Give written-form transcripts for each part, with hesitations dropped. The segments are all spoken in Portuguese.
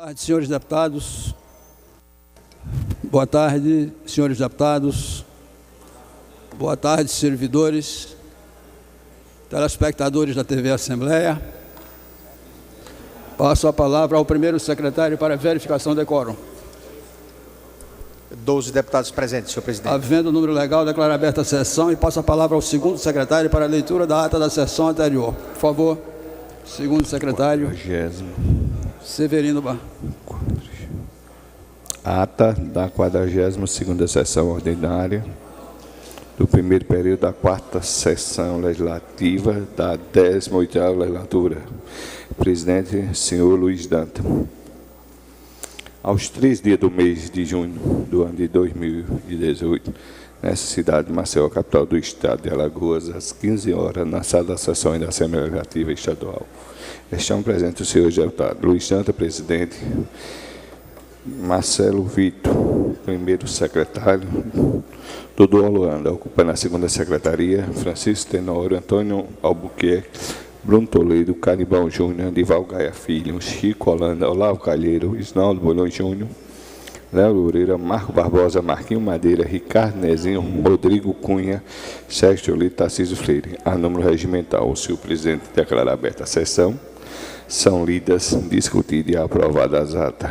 Boa tarde, senhores deputados. Boa tarde, senhores deputados. Boa tarde, servidores, telespectadores da TV Assembleia. Passo a palavra ao primeiro secretário para verificação de quórum. 12 deputados presentes, senhor presidente. Havendo o número legal, declaro aberta a sessão e passo a palavra ao segundo secretário para a leitura da ata da sessão anterior. Por favor, segundo secretário. Severino Bar. Ata da 42ª sessão ordinária do primeiro período da 4ª sessão legislativa da 18ª legislatura. Presidente, senhor Luiz Danta. Aos 3 dias do mês de junho do ano de 2018, nessa cidade de Maceió, capital do estado de Alagoas, às 15 horas, na sala das sessões da Assembleia Legislativa Estadual, estão presentes os senhores deputados Luiz Danta, presidente, Marcelo Vitor, primeiro secretário, Dudu Holanda, ocupando a segunda secretaria, Francisco Tenório, Antônio Albuquerque, Bruno Toledo, Canibal Júnior, Andival Gaia Filho, Chico Holanda, Olavo Calheiro, Isnaldo Bolhões Júnior, Léo Loureira, Marco Barbosa, Marquinho Madeira, Ricardo Nezinho, Rodrigo Cunha, Sérgio Olito, Tarcísio Freire. A número regimental, o senhor presidente declara aberta a sessão. São lidas, discutidas e aprovadas as atas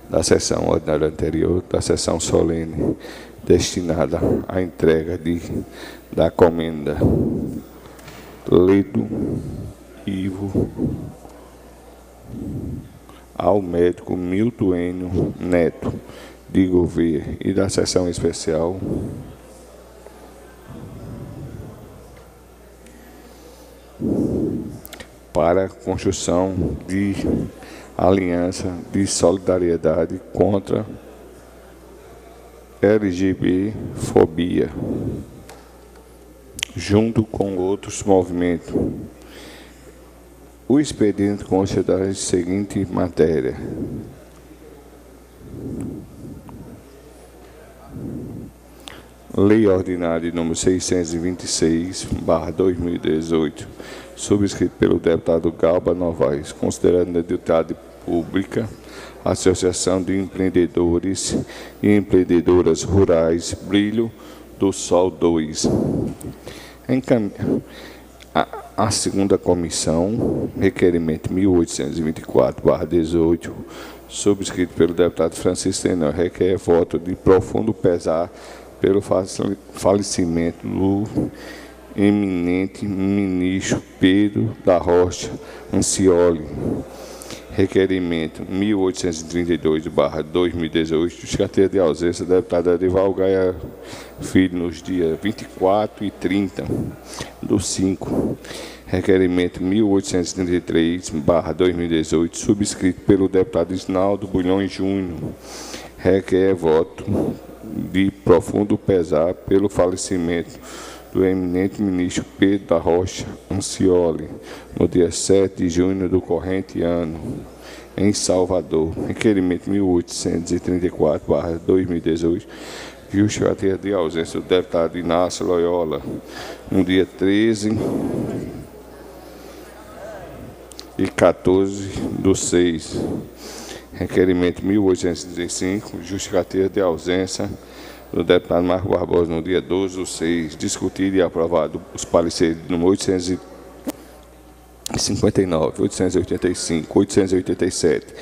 da sessão ordinária anterior, da sessão solene, destinada à entrega da comenda Ledo Ivo ao médico Milton Enio Neto de Gouveia e da sessão especial para a construção de aliança de solidariedade contra LGBTfobia, junto com outros movimentos. O expediente consta da seguinte matéria: Lei Ordinária número 626/2018, subscrito pelo deputado Galba Novaes, considerando a utilidade pública, Associação de Empreendedores e Empreendedoras Rurais Brilho do Sol 2. A segunda comissão, requerimento 1824/18, subscrito pelo deputado Francisco Tenório, requer voto de profundo pesar pelo falecimento do eminente ministro Pedro da Rocha Ancioli. Requerimento 1832/2018, justificativa de ausência do deputado Edival Gaia Filho nos dias 24 e 30 do 5. Requerimento 1833/2018, subscrito pelo deputado Isnaldo Bulhões Júnior, requer voto de profundo pesar pelo falecimento do eminente ministro Pedro da Rocha Ancioli, no dia 7 de junho do corrente ano, em Salvador. Requerimento 1834/2018, justificativa de ausência do deputado Inácio Loyola, no dia 13 e 14 do 6. Requerimento 1835, justificativa de ausência do deputado Marco Barbosa, no dia 12 do 6, discutido e aprovado os pareceres número 859, 885, 887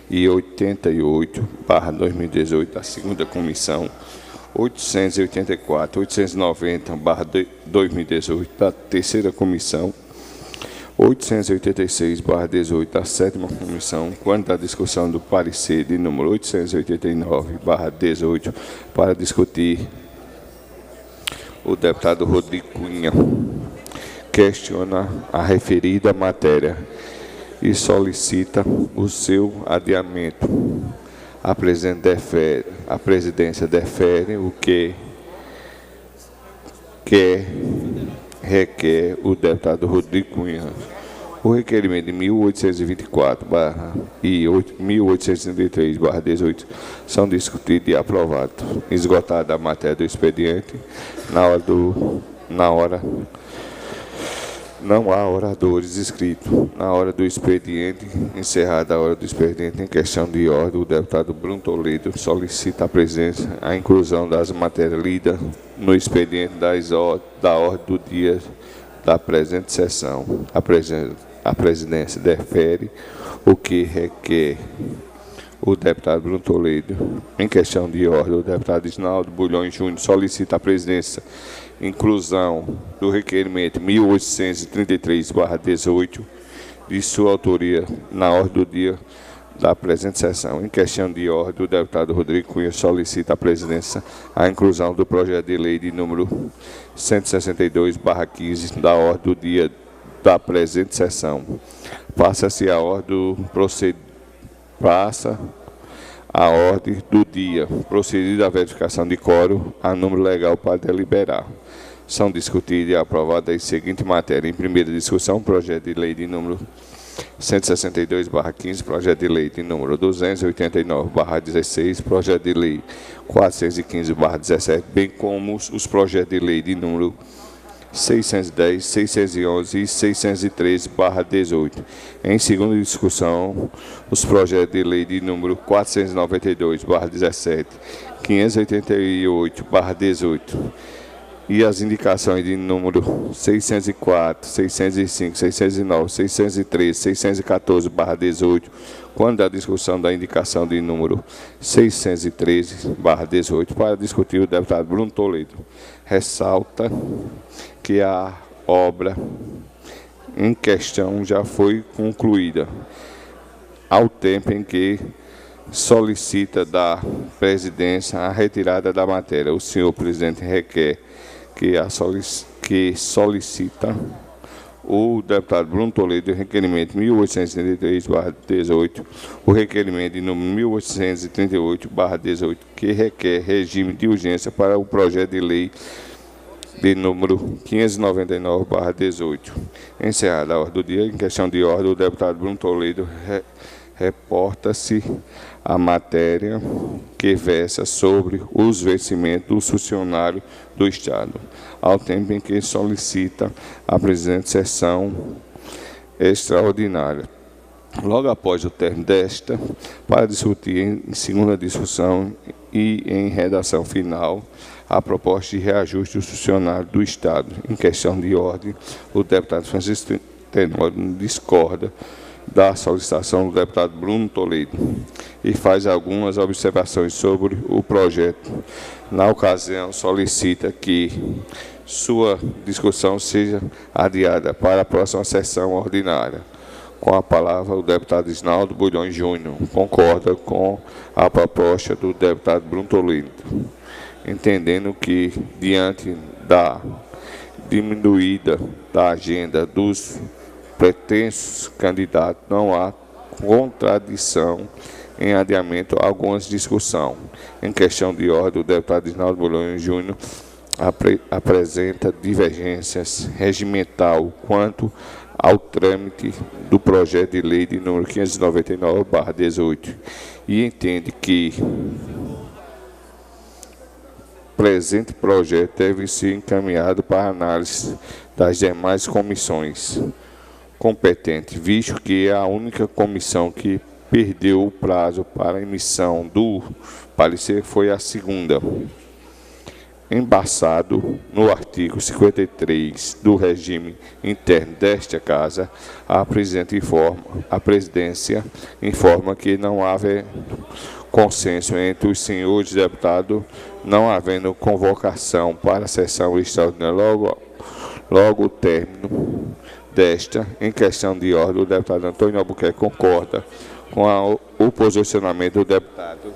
e 88/2018 da segunda comissão, 884, 890/2018 da terceira comissão, 886/18 da sétima comissão, quanto à discussão do parecer de número 889/18, para discutir o deputado Rodrigo Cunha questiona a referida matéria e solicita o seu adiamento. A presidência defere o que requer o deputado Rodrigo Cunha. O requerimento de 1824 e 1833/18 são discutidos e aprovados. Esgotada a matéria do expediente, na hora Não há oradores inscritos. Na hora do expediente, encerrada a hora do expediente em questão de ordem, o deputado Bruno Toledo solicita a presença, a inclusão das matérias lidas no expediente da ordem do dia da presente sessão. A presidência defere o que requer o deputado Bruno Toledo. Em questão de ordem, o deputado Isnaldo Bulhões Júnior solicita a presidência inclusão do requerimento 1833/18 de sua autoria na ordem do dia da presente sessão. Em questão de ordem, o deputado Rodrigo Cunha solicita à presidência a inclusão do projeto de lei de número 162/15 da ordem do dia da presente sessão. Passa-se a ordem a ordem do dia, procedida a verificação de quórum, a número legal para deliberar. São discutidas e aprovadas as seguintes matérias. Em primeira discussão, projeto de lei de número 162/15, projeto de lei de número 289/16, projeto de lei 415/17, bem como os projetos de lei de número 610, 611 e 613/18. Em segunda discussão, os projetos de lei de número 492/17, 588/18 e as indicações de número 604, 605, 609, 613, 614/18, quando a discussão da indicação de número 613/18 para discutir, o deputado Bruno Toledo ressalta que a obra em questão já foi concluída, ao tempo em que solicita da presidência a retirada da matéria. O senhor presidente requer que solicita o deputado Bruno Toledo o requerimento 1833/18, o requerimento de número 1838/18, que requer regime de urgência para o projeto de lei de número 599/18. Encerrada a ordem do dia, em questão de ordem, o deputado Bruno Toledo reporta-se a matéria que versa sobre os vencimentos dos funcionários do Estado, ao tempo em que solicita a presente sessão extraordinária. Logo após o término desta, para discutir em segunda discussão e em redação final, a proposta de reajuste dos funcionários do Estado. Em questão de ordem, o deputado Francisco Tenório discorda da solicitação do deputado Bruno Toledo e faz algumas observações sobre o projeto. Na ocasião, solicita que sua discussão seja adiada para a próxima sessão ordinária. Com a palavra, o deputado Isnaldo Bulhões Júnior concorda com a proposta do deputado Bruno Toledo, entendendo que, diante da diminuída da agenda dos pretensos candidatos, não há contradição em adiamento a algumas discussões. Em questão de ordem, o deputado Isnaldo Bulhões Júnior apresenta divergências regimental quanto ao trâmite do projeto de lei de número 599/18 e entende que presente projeto deve ser encaminhado para análise das demais comissões competentes, visto que é a única comissão que perdeu o prazo para a emissão do parecer foi a segunda. Embasado no artigo 53 do regime interno desta Casa, a presidência informa que não haver consenso entre os senhores deputados, não havendo convocação para a sessão extraordinária logo o término desta. Em questão de ordem, o deputado Antônio Albuquerque concorda com o posicionamento do deputado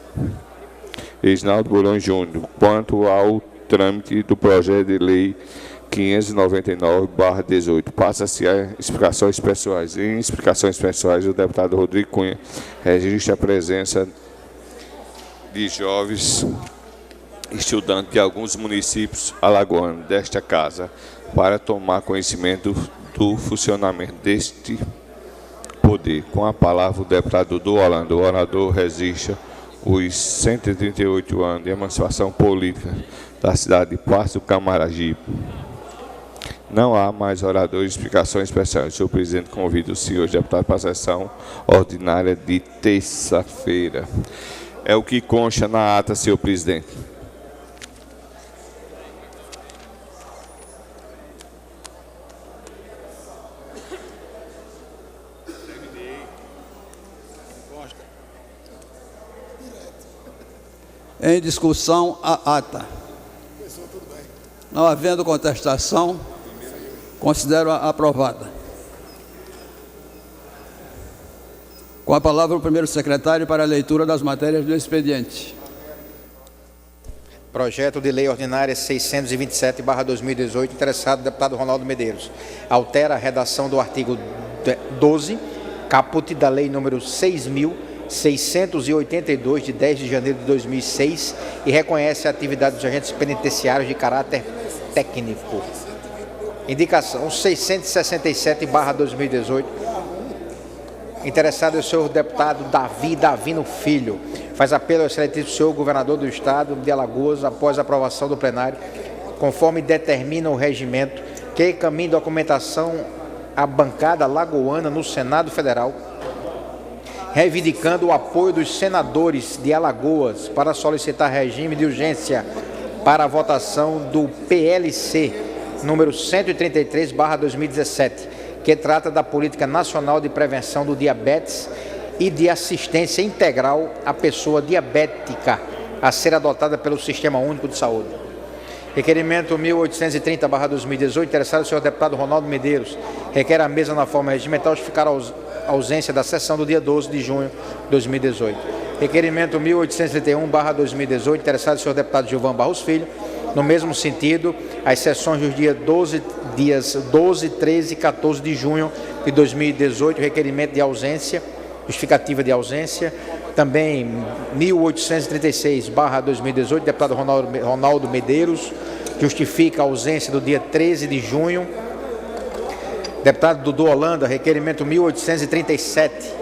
Isnaldo Bulhões Júnior quanto ao trâmite do projeto de lei 599/18. Passa-se a explicações pessoais. Em explicações pessoais, o deputado Rodrigo Cunha registra a presença de jovens estudantes de alguns municípios alagoanos desta Casa para tomar conhecimento do funcionamento deste poder. Com a palavra, o deputado do Holanda, o orador registra os 138 anos de emancipação política da cidade de Passo do Camaragibe. Não há mais orador de explicações especiais. Senhor presidente, convido os senhores deputados para a sessão ordinária de terça-feira. É o que consta na ata, senhor presidente. Em discussão, a ata. Não havendo contestação, considero aprovada. Com a palavra o primeiro secretário para a leitura das matérias do expediente. Projeto de Lei Ordinária 627/2018, interessado deputado Ronaldo Medeiros. Altera a redação do artigo 12, caput da Lei número 6.682, de 10 de janeiro de 2006, e reconhece a atividade dos agentes penitenciários de caráter técnico. Indicação 667/2018. Interessado é o senhor deputado Davi Davino Filho. Faz apelo ao excelentíssimo senhor governador do estado de Alagoas, após a aprovação do plenário, conforme determina o regimento, que encaminhe documentação à bancada alagoana no Senado Federal, reivindicando o apoio dos senadores de Alagoas para solicitar regime de urgência para a votação do PLC número 133/2017, que trata da Política Nacional de Prevenção do Diabetes e de assistência integral à pessoa diabética, a ser adotada pelo Sistema Único de Saúde. Requerimento 1830/2018, interessado o senhor deputado Ronaldo Medeiros, requer a mesa na forma regimental justificar a ausência da sessão do dia 12 de junho de 2018. Requerimento 1831/2018, interessado o senhor deputado Gilvan Barros Filho, no mesmo sentido, as sessões dos dias 12, 13 e 14 de junho de 2018, requerimento de ausência, justificativa de ausência. Também 1836/2018, deputado Ronaldo Medeiros, justifica a ausência do dia 13 de junho. Deputado Dudu Holanda, requerimento 1837,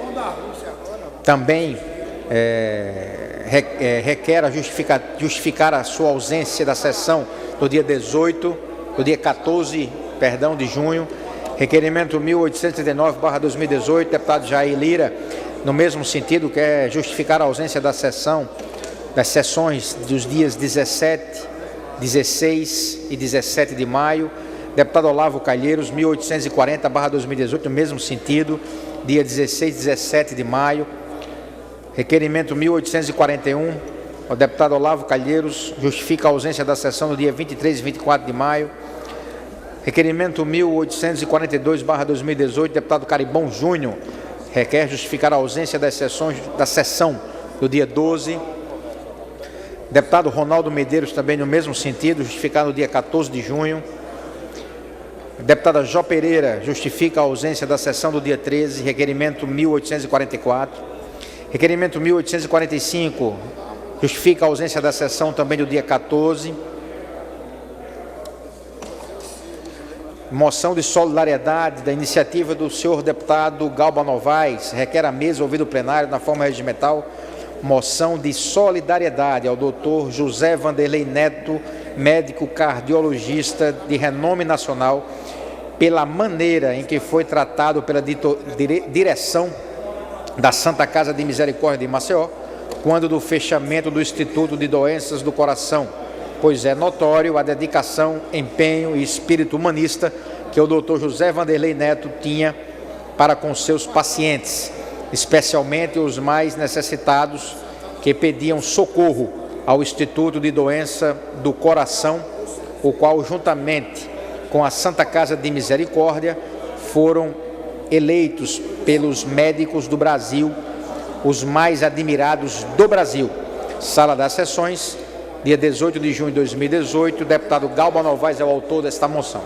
também requer justificar a sua ausência da sessão do dia 14 de junho. Requerimento 1839/2018, deputado Jair Lira, no mesmo sentido, quer justificar a ausência das sessões dos dias 17, 16 e 17 de maio. Deputado Olavo Calheiros, 1840/2018, no mesmo sentido, dia 16 e 17 de maio. Requerimento 1841, o deputado Olavo Calheiros justifica a ausência da sessão no dia 23 e 24 de maio. Requerimento 1842/2018, deputado Caribão Júnior, requer justificar a ausência da sessão do dia 12. Deputado Ronaldo Medeiros, também no mesmo sentido, justificar no dia 14 de junho. Deputada Jó Pereira, justifica a ausência da sessão do dia 13, requerimento 1844. Requerimento 1845, justifica a ausência da sessão também do dia 14. Moção de solidariedade da iniciativa do senhor deputado Galba Novaes, requer a mesa ouvido o plenário na forma regimental. Moção de solidariedade ao doutor José Vanderlei Neto, médico cardiologista de renome nacional, pela maneira em que foi tratado pela direção da Santa Casa de Misericórdia de Maceió, quando do fechamento do Instituto de Doenças do Coração, pois é notório a dedicação, empenho e espírito humanista que o Dr. José Vanderlei Neto tinha para com seus pacientes, especialmente os mais necessitados que pediam socorro ao Instituto de Doença do Coração, o qual, juntamente com a Santa Casa de Misericórdia, foram eleitos pelos médicos do Brasil os mais admirados do Brasil. Sala das Sessões, dia 18 de junho de 2018, o deputado Galba Novaes é o autor desta moção.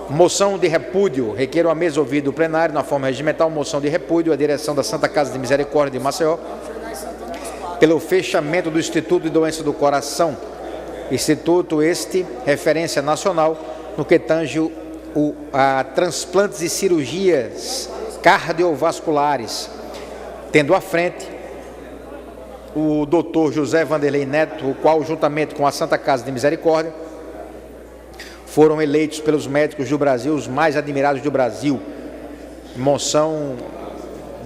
Moção de repúdio, requer a mesa ouvida do plenário na forma regimental, moção de repúdio à direção da Santa Casa de Misericórdia de Maceió, pelo fechamento do Instituto de Doença do Coração, instituto este, referência nacional, no que tange a transplantes e cirurgias cardiovasculares, tendo à frente o doutor José Vanderlei Neto, o qual, juntamente com a Santa Casa de Misericórdia, foram eleitos pelos médicos do Brasil os mais admirados do Brasil. Moção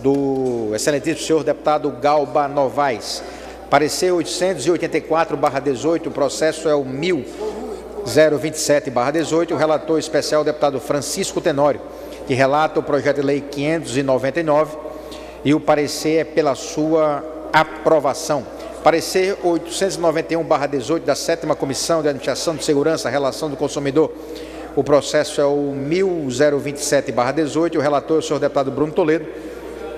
do excelentíssimo senhor deputado Galba Novaes. Parecer 884/18, o processo é o 1027/18, o relator especial deputado Francisco Tenório, que relata o projeto de lei 599, e o parecer é pela sua aprovação. Parecer 891/18 da 7ª Comissão de Administração de Segurança e Relação do Consumidor. O processo é o 1027/18, o relator é o senhor deputado Bruno Toledo,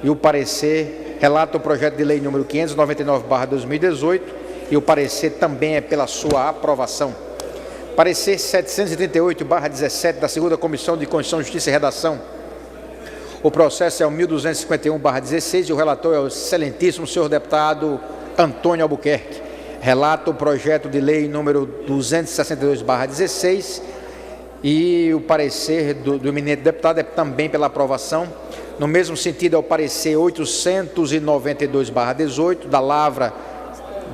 e o parecer relata o projeto de lei número 599/2018, e o parecer também é pela sua aprovação. Parecer 738/17 da 2ª Comissão de Constituição, Justiça e Redação. O processo é o 1251/16 e o relator é o excelentíssimo senhor deputado Antônio Albuquerque. Relata o projeto de lei número 262/16 e o parecer do eminente deputado é também pela aprovação. No mesmo sentido, é o parecer 892/18 da lavra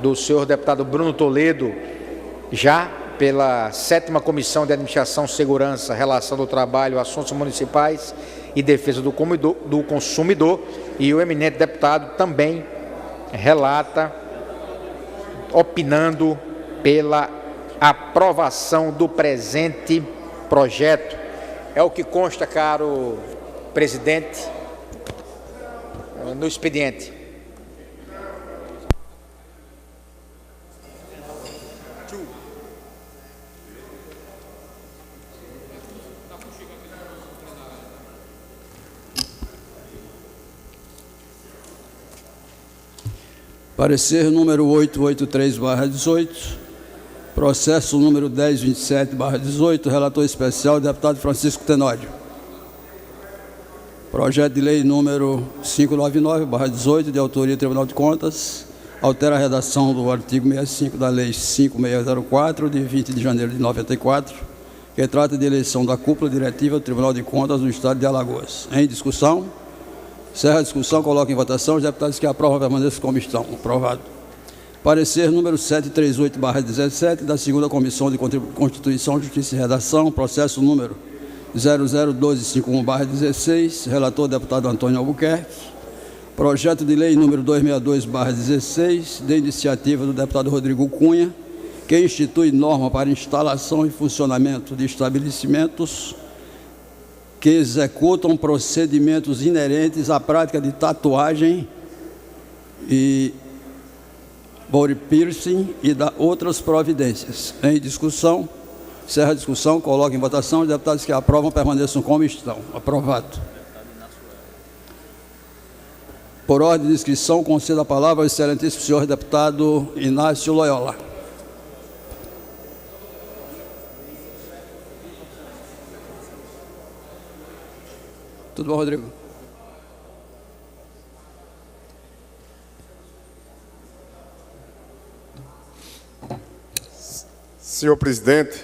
do senhor deputado Bruno Toledo, já pela 7ª Comissão de Administração, Segurança, Relação do Trabalho, Assuntos Municipais e Defesa do Consumidor, e o eminente deputado também relata, opinando pela aprovação do presente projeto. É o que consta, caro presidente, no expediente. Parecer número 883/18, processo número 1027/18, relator especial, deputado Francisco Tenório. Projeto de lei número 599/18, de autoria do Tribunal de Contas, altera a redação do artigo 65 da Lei 5604, de 20 de janeiro de 94, que trata de eleição da cúpula diretiva do Tribunal de Contas do Estado de Alagoas. Em discussão. Encerra a discussão, coloca em votação. Os deputados que aprovam permaneçam como estão. Aprovado. Parecer número 738/17 da 2ª Comissão de Constituição, Justiça e Redação, processo número 001251/16, relator deputado Antônio Albuquerque. Projeto de lei número 262/16, de iniciativa do deputado Rodrigo Cunha, que institui norma para instalação e funcionamento de estabelecimentos que executam procedimentos inerentes à prática de tatuagem e body piercing e da outras providências. Em discussão. Encerra a discussão, coloca em votação. Os deputados que aprovam permaneçam como estão. Aprovado. Por ordem de inscrição, concedo a palavra ao excelentíssimo senhor deputado Inácio Loyola. Tudo bom, Rodrigo? Senhor presidente,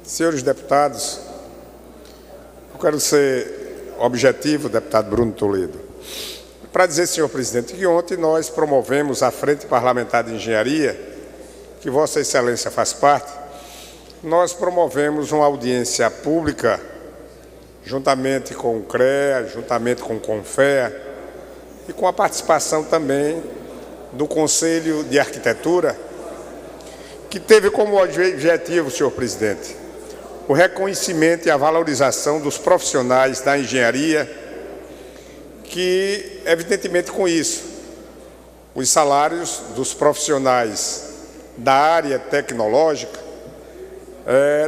senhores deputados, eu quero ser objetivo, deputado Bruno Toledo, para dizer, senhor presidente, que ontem nós promovemos a Frente Parlamentar de Engenharia, que Vossa Excelência faz parte. Nós promovemos uma audiência pública juntamente com o CREA, juntamente com o CONFEA e com a participação também do Conselho de Arquitetura, que teve como objetivo, senhor presidente, o reconhecimento e a valorização dos profissionais da engenharia, que, evidentemente, com isso, os salários dos profissionais da área tecnológica,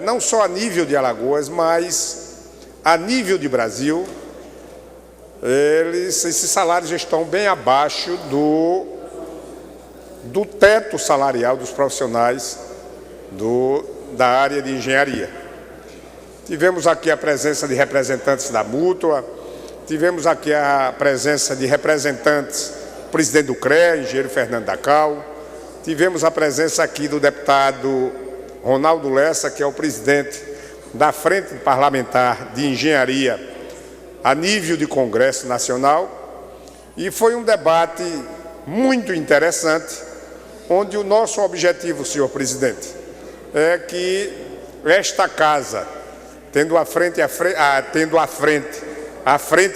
não só a nível de Alagoas, mas a nível de Brasil, esses salários estão bem abaixo do teto salarial dos profissionais da área de engenharia. Tivemos aqui a presença de representantes da Mútua, tivemos aqui a presença de representantes, do presidente do CREA, engenheiro Fernando Dacal, tivemos a presença aqui do deputado Ronaldo Lessa, que é o presidente da Frente Parlamentar de Engenharia a nível de Congresso Nacional, e foi um debate muito interessante, onde o nosso objetivo, senhor presidente, é que esta casa, tendo a frente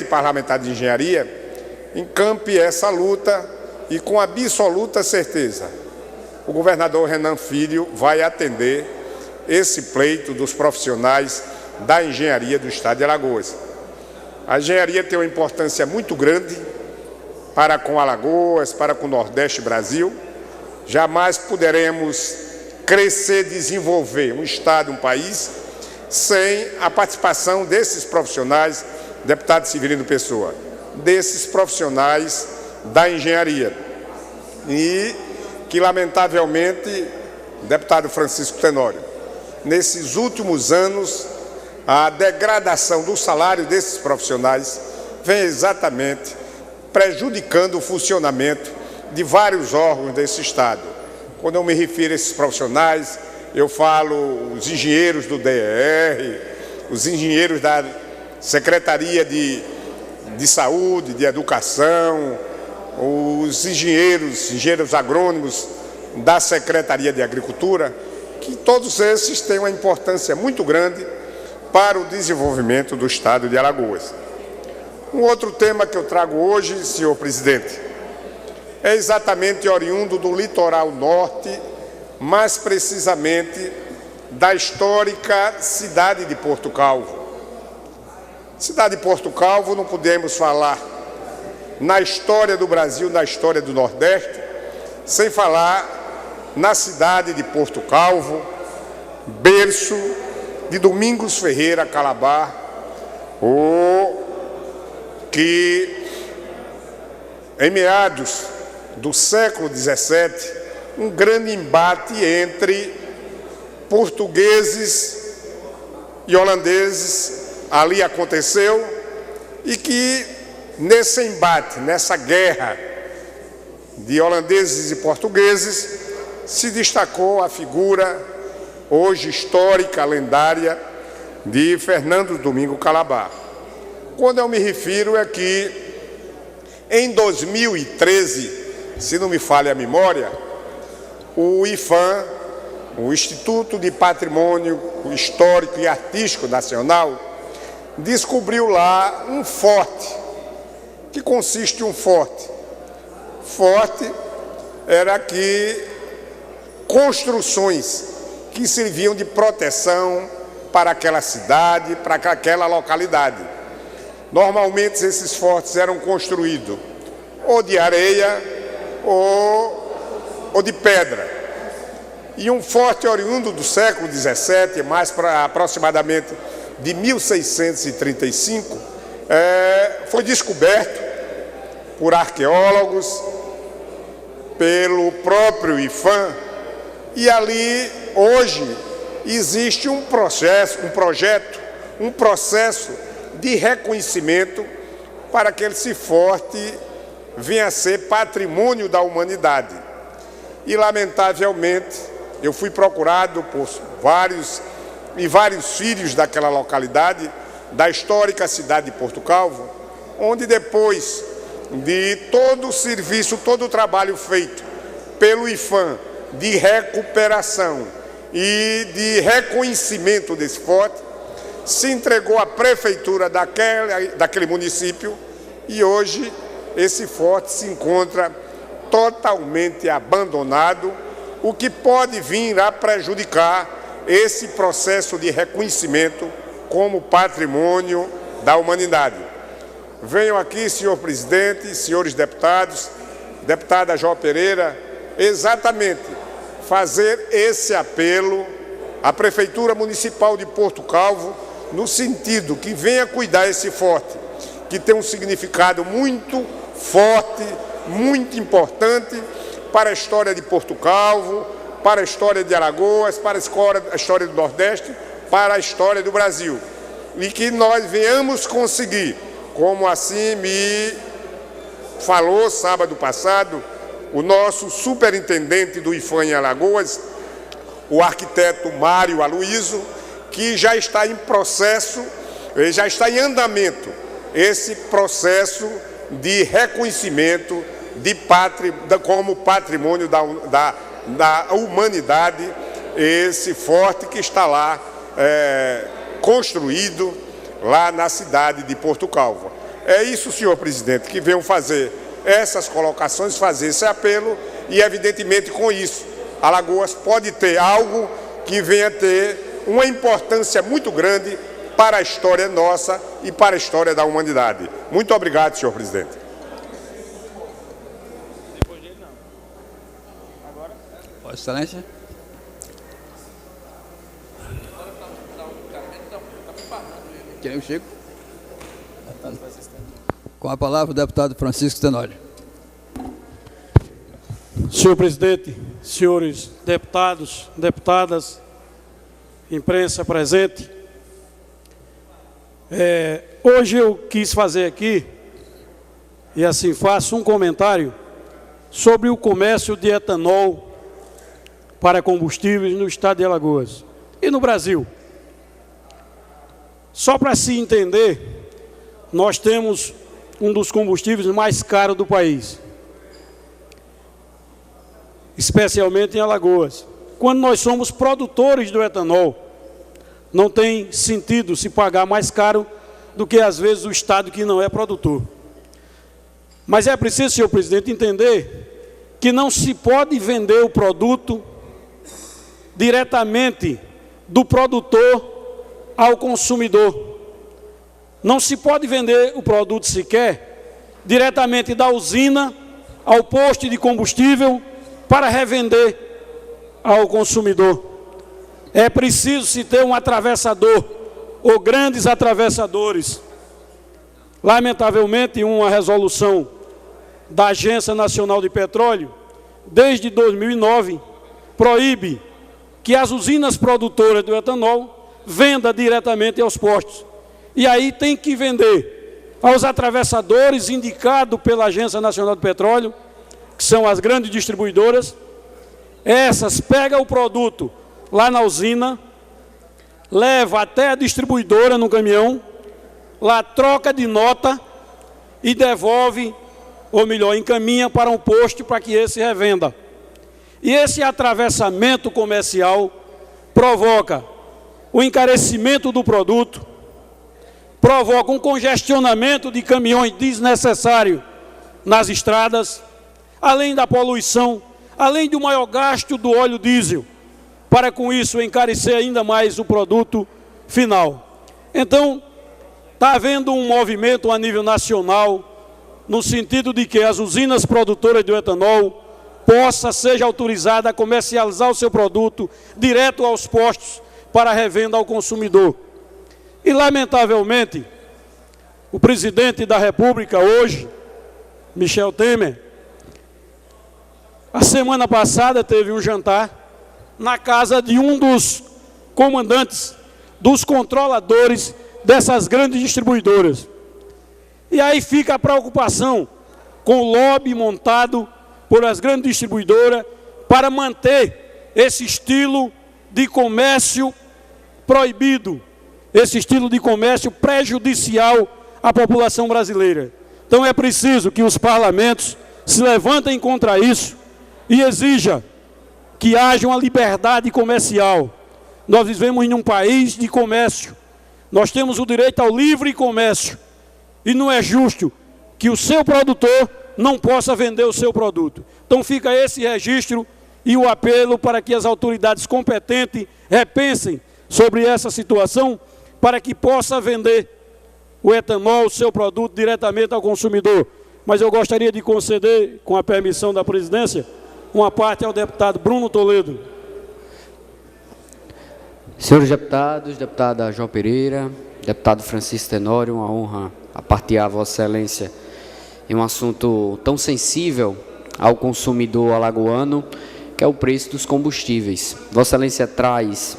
parlamentar de engenharia, encampe essa luta e, com absoluta certeza, o governador Renan Filho vai atender esse pleito dos profissionais da engenharia do Estado de Alagoas. A engenharia tem uma importância muito grande para com Alagoas, para com o Nordeste Brasil. Jamais poderemos crescer, desenvolver um Estado, um país, sem a participação desses profissionais, deputado Severino Pessoa, desses profissionais da engenharia. E que, lamentavelmente, deputado Francisco Tenório, nesses últimos anos, a degradação do salário desses profissionais vem exatamente prejudicando o funcionamento de vários órgãos desse Estado. Quando eu me refiro a esses profissionais, eu falo os engenheiros do DER, os engenheiros da Secretaria de Saúde, de Educação, os engenheiros agrônomos da Secretaria de Agricultura, que todos esses têm uma importância muito grande para o desenvolvimento do Estado de Alagoas. Um outro tema que eu trago hoje, senhor presidente, é exatamente oriundo do litoral norte, mais precisamente da histórica cidade de Porto Calvo. Cidade de Porto Calvo, não podemos falar na história do Brasil, na história do Nordeste, sem falar na cidade de Porto Calvo, berço de Domingos Ferreira Calabar, que em meados do século XVII, um grande embate entre portugueses e holandeses ali aconteceu, e que nesse embate, nessa guerra de holandeses e portugueses, se destacou a figura hoje histórica, lendária, de Fernando Domingo Calabar. Quando eu me refiro é que em 2013, se não me falha a memória, o IPHAN, o Instituto de Patrimônio Histórico e Artístico Nacional, descobriu lá um forte. Que consiste em um forte? Forte era que construções que serviam de proteção para aquela cidade, para aquela localidade. Normalmente esses fortes eram construídos ou de areia ou de pedra. E um forte oriundo do século XVII, mais para aproximadamente de 1635, foi descoberto por arqueólogos, pelo próprio IPHAN, e ali hoje existe um processo de reconhecimento para que esse forte venha a ser patrimônio da humanidade. E, lamentavelmente, eu fui procurado por vários filhos daquela localidade, da histórica cidade de Porto Calvo, onde depois de todo o serviço, todo o trabalho feito pelo IPHAN de recuperação e de reconhecimento desse forte, se entregou à prefeitura daquele município, e hoje esse forte se encontra totalmente abandonado, o que pode vir a prejudicar esse processo de reconhecimento como patrimônio da humanidade. Venho aqui, senhor presidente, senhores deputados, deputada Jó Pereira, exatamente fazer esse apelo à Prefeitura Municipal de Porto Calvo, no sentido que venha cuidar esse forte, que tem um significado muito forte, muito importante para a história de Porto Calvo, para a história de Alagoas, para a história do Nordeste, para a história do Brasil. E que nós venhamos conseguir, como assim me falou sábado passado, o nosso superintendente do IPHAN em Alagoas, o arquiteto Mário Aloísio, que já está em processo, já está em andamento esse processo de reconhecimento como patrimônio da humanidade, esse forte que está lá construído lá na cidade de Porto Calvo. É isso, senhor presidente, que venham fazer essas colocações, fazer esse apelo e, evidentemente, com isso, Alagoas pode ter algo que venha ter uma importância muito grande para a história nossa e para a história da humanidade. Muito obrigado, senhor presidente. Vossa Excelência. Quem eu chego? Com a palavra o deputado Francisco Tenório. Senhor presidente, senhores deputados, deputadas, imprensa presente, hoje eu quis fazer aqui, e assim faço um comentário sobre o comércio de etanol para combustíveis no estado de Alagoas e no Brasil. Só para se entender, nós temos um dos combustíveis mais caros do país, especialmente em Alagoas. Quando nós somos produtores do etanol, não tem sentido se pagar mais caro do que, às vezes, o estado que não é produtor. Mas é preciso, senhor presidente, entender que não se pode vender o produto diretamente do produtor ao consumidor. Não se pode vender o produto sequer diretamente da usina ao posto de combustível para revender ao consumidor. É preciso se ter um atravessador ou grandes atravessadores. Lamentavelmente, uma resolução da Agência Nacional de Petróleo, desde 2009, proíbe que as usinas produtoras do etanol vendam diretamente aos postos. E aí tem que vender aos atravessadores indicados pela Agência Nacional de Petróleo, que são as grandes distribuidoras. Essas pegam o produto lá na usina, leva até a distribuidora no caminhão, lá troca de nota e devolve, ou melhor, encaminha para um posto para que esse revenda. E esse atravessamento comercial provoca o encarecimento do produto, provoca um congestionamento de caminhões desnecessário nas estradas, além da poluição, além do maior gasto do óleo diesel, para com isso encarecer ainda mais o produto final. Então, está havendo um movimento a nível nacional, no sentido de que as usinas produtoras do etanol seja autorizada a comercializar o seu produto direto aos postos para revenda ao consumidor. E, lamentavelmente, o presidente da República hoje, Michel Temer, a semana passada teve um jantar na casa de um dos comandantes, dos controladores dessas grandes distribuidoras. E aí fica a preocupação com o lobby montado por as grandes distribuidoras para manter esse estilo de comércio proibido, esse estilo de comércio prejudicial à população brasileira. Então é preciso que os parlamentos se levantem contra isso e exijam que haja uma liberdade comercial. Nós vivemos em um país de comércio. Nós temos o direito ao livre comércio. E não é justo que o seu produtor não possa vender o seu produto. Então fica esse registro e o apelo para que as autoridades competentes repensem sobre essa situação para que possa vender o etanol, o seu produto, diretamente ao consumidor. Mas eu gostaria de conceder, com a permissão da presidência, uma parte ao deputado Bruno Toledo. Senhores deputados, deputada João Pereira, deputado Francisco Tenório, uma honra apartear a Vossa Excelência em um assunto tão sensível ao consumidor alagoano, que é o preço dos combustíveis. Vossa Excelência traz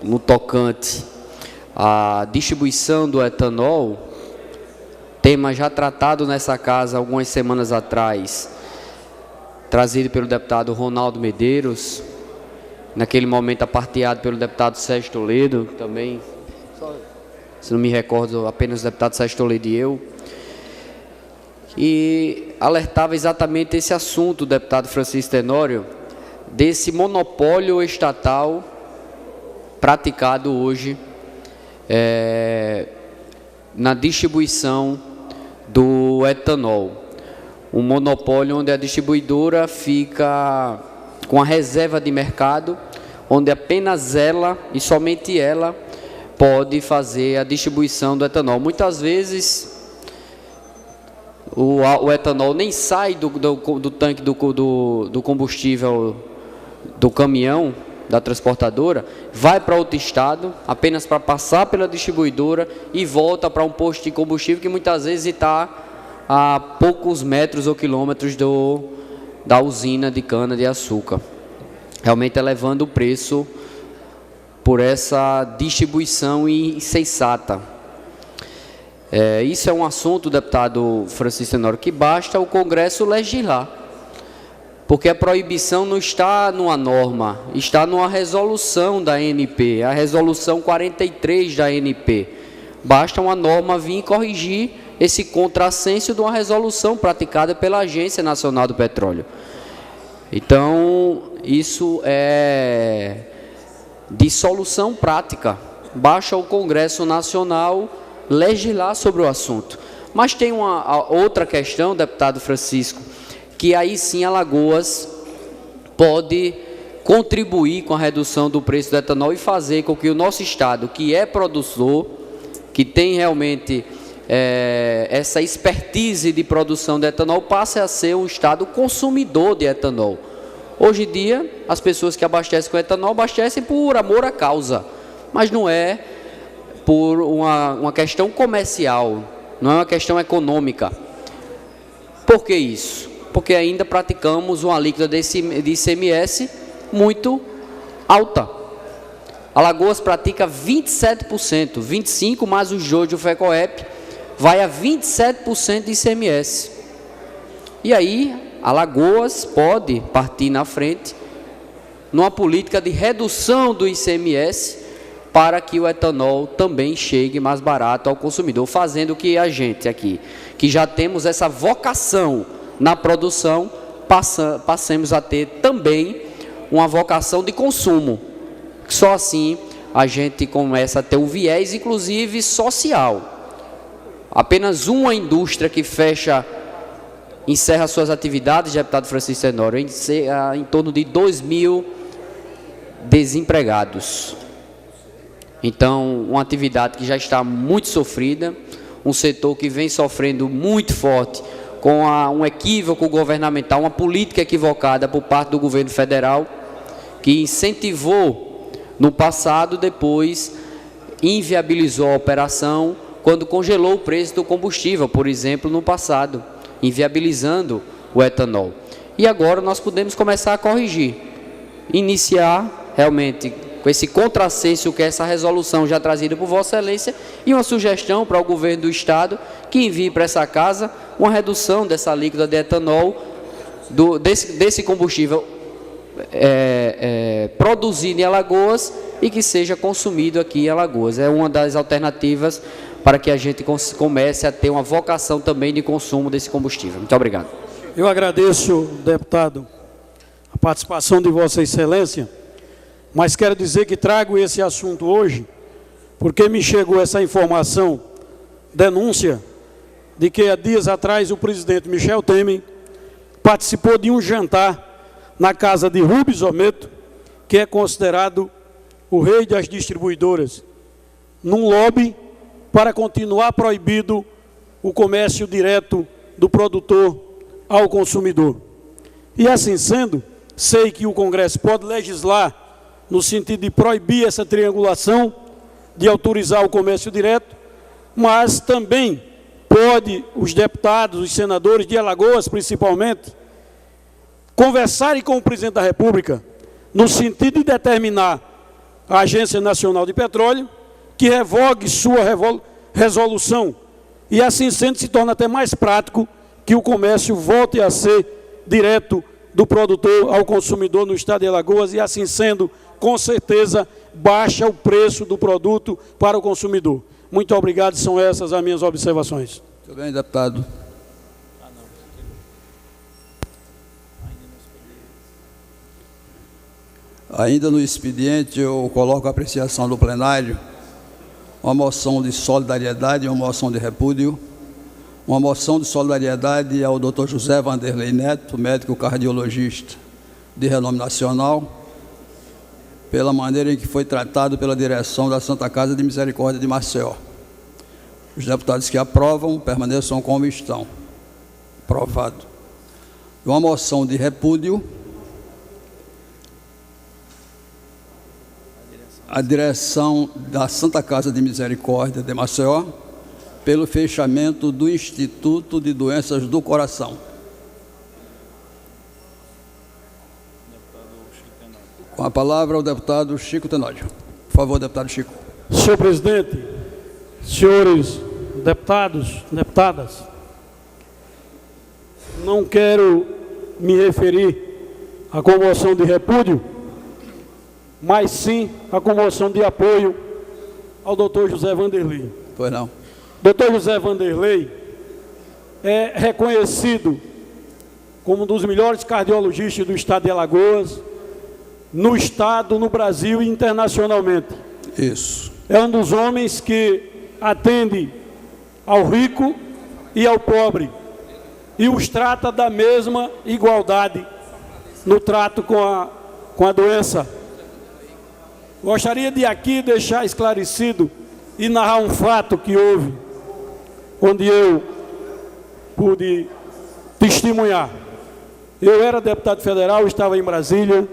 no tocante à distribuição do etanol, tema já tratado nessa casa algumas semanas atrás, trazido pelo deputado Ronaldo Medeiros, naquele momento aparteado pelo deputado Sérgio Toledo, também, se não me recordo, apenas o deputado Sérgio Toledo e eu, e alertava exatamente esse assunto, o deputado Francisco Tenório, desse monopólio estatal praticado hoje na distribuição do etanol. Um monopólio onde a distribuidora fica com a reserva de mercado, onde apenas ela e somente ela pode fazer a distribuição do etanol. Muitas vezes o etanol nem sai do tanque do combustível do caminhão, da transportadora, vai para outro estado, apenas para passar pela distribuidora e volta para um posto de combustível que muitas vezes está a poucos metros ou quilômetros da usina de cana-de-açúcar, realmente elevando o preço por essa distribuição insensata. Isso é um assunto, deputado Francisco Tenório, que basta o Congresso legislar, porque a proibição não está numa norma, está numa resolução da ANP, a resolução 43 da ANP. Basta uma norma vir corrigir esse contrassenso de uma resolução praticada pela Agência Nacional do Petróleo. Então, isso é de solução prática. Basta o Congresso Nacional legislar sobre o assunto. Mas tem uma outra questão, deputado Francisco, que aí sim Alagoas pode contribuir com a redução do preço do etanol e fazer com que o nosso estado, que é produtor, que tem realmente essa expertise de produção de etanol, passe a ser um estado consumidor de etanol. Hoje em dia, as pessoas que abastecem com etanol, abastecem por amor à causa, mas não é por uma questão comercial, não é uma questão econômica. Por que isso? Porque ainda praticamos uma alíquota de ICMS muito alta. Alagoas pratica 27%, 25% mais os juros do FECOEP, vai a 27% de ICMS. E aí, Alagoas pode partir na frente numa política de redução do ICMS para que o etanol também chegue mais barato ao consumidor, fazendo que a gente aqui, que já temos essa vocação na produção, passemos a ter também uma vocação de consumo. Só assim a gente começa a ter um viés, inclusive, social. Apenas uma indústria que encerra suas atividades, deputado Francisco Tenório, em torno de 2.000 desempregados. Então, uma atividade que já está muito sofrida, um setor que vem sofrendo muito forte com um equívoco governamental, uma política equivocada por parte do governo federal, que incentivou no passado, depois inviabilizou a operação quando congelou o preço do combustível, por exemplo, no passado, inviabilizando o etanol. E agora nós podemos começar a corrigir, iniciar realmente com esse contrassenso que é essa resolução já trazida por Vossa Excelência e uma sugestão para o governo do Estado que envie para essa casa uma redução dessa alíquota de etanol, desse combustível produzido em Alagoas e que seja consumido aqui em Alagoas. É uma das alternativas para que a gente comece a ter uma vocação também de consumo desse combustível. Muito obrigado. Eu agradeço, deputado, a participação de Vossa Excelência, mas quero dizer que trago esse assunto hoje porque me chegou essa informação, denúncia, de que há dias atrás o presidente Michel Temer participou de um jantar na casa de Rubens Ometo, que é considerado o rei das distribuidoras, num lobby para continuar proibido o comércio direto do produtor ao consumidor. E assim sendo, sei que o Congresso pode legislar no sentido de proibir essa triangulação, de autorizar o comércio direto, mas também pode os deputados, os senadores de Alagoas principalmente, conversarem com o presidente da República no sentido de determinar a Agência Nacional de Petróleo que revogue sua resolução e assim sendo se torna até mais prático que o comércio volte a ser direto do produtor ao consumidor no estado de Alagoas e assim sendo, com certeza, baixa o preço do produto para o consumidor. Muito obrigado, são essas as minhas observações. Muito bem, deputado. Ainda no expediente, eu coloco a apreciação do plenário uma moção de solidariedade e uma moção de repúdio. Uma moção de solidariedade ao Dr. José Vanderlei Neto, médico cardiologista de renome nacional, pela maneira em que foi tratado pela direção da Santa Casa de Misericórdia de Maceió. Os deputados que aprovam permaneçam como estão. Aprovado. Uma moção de repúdio à direção da Santa Casa de Misericórdia de Maceió pelo fechamento do Instituto de Doenças do Coração. Com a palavra o deputado Chico Tenório. Por favor, deputado Chico. Senhor presidente, senhores deputados, deputadas, não quero me referir à comoção de repúdio, mas sim à comoção de apoio ao doutor José Vanderlei. Pois não. Doutor José Vanderlei é reconhecido como um dos melhores cardiologistas do estado de Alagoas, no estado, no Brasil e internacionalmente. Isso. É um dos homens que atende ao rico e ao pobre e os trata da mesma igualdade no trato com a doença. Gostaria de aqui deixar esclarecido e narrar um fato que houve, onde eu pude testemunhar. Eu era deputado federal, estava em Brasília,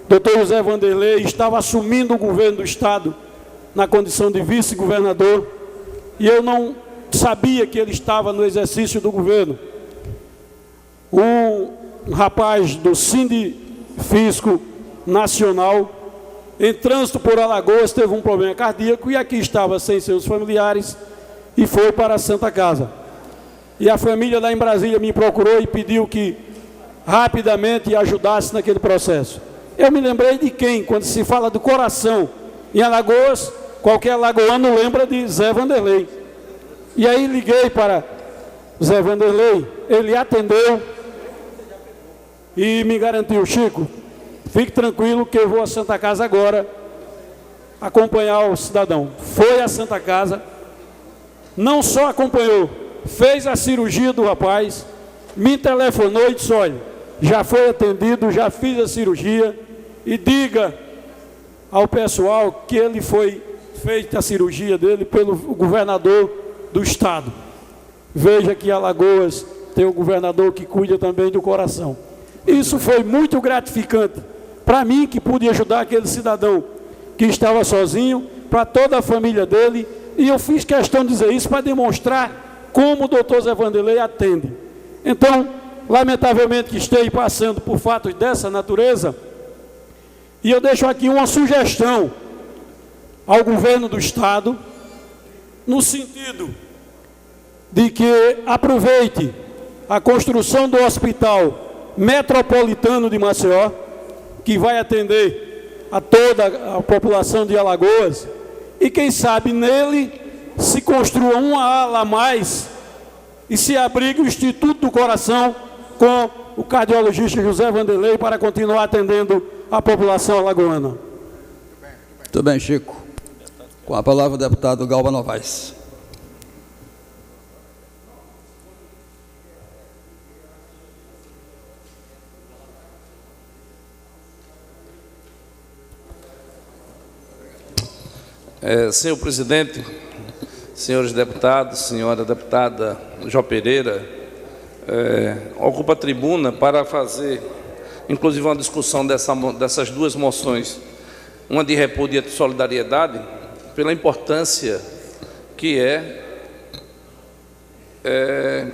doutor José Vanderlei estava assumindo o governo do estado na condição de vice-governador e eu não sabia que ele estava no exercício do governo. Um rapaz do Sindifisco Nacional, em trânsito por Alagoas, teve um problema cardíaco e aqui estava sem seus familiares e foi para a Santa Casa. E a família lá em Brasília me procurou e pediu que rapidamente ajudasse naquele processo. Eu me lembrei de quem? Quando se fala do coração em Alagoas, qualquer alagoano lembra de Zé Vanderlei. E aí liguei para Zé Vanderlei, ele atendeu e me garantiu: Chico, fique tranquilo que eu vou à Santa Casa agora acompanhar o cidadão. Foi à Santa Casa, não só acompanhou, fez a cirurgia do rapaz, me telefonou e disse: olha, já foi atendido, já fiz a cirurgia, e diga ao pessoal que ele foi feita a cirurgia dele pelo governador do estado. Veja que Alagoas tem um governador que cuida também do coração. Isso foi muito gratificante para mim, que pude ajudar aquele cidadão que estava sozinho, para toda a família dele, e eu fiz questão de dizer isso para demonstrar como o doutor Zé Vanderlei atende. Então, lamentavelmente que esteja passando por fatos dessa natureza, e eu deixo aqui uma sugestão ao governo do estado, no sentido de que aproveite a construção do hospital metropolitano de Maceió, que vai atender a toda a população de Alagoas, e quem sabe nele se construa uma ala a mais e se abrigue o Instituto do Coração com o cardiologista José Vanderlei para continuar atendendo a população alagoana. Muito bem, Chico. Com a palavra o deputado Galba Novaes. Senhor presidente, senhores deputados, senhora deputada Jó Pereira, ocupa a tribuna para fazer, inclusive, uma discussão dessas duas moções, uma de repúdio e de solidariedade, pela importância que é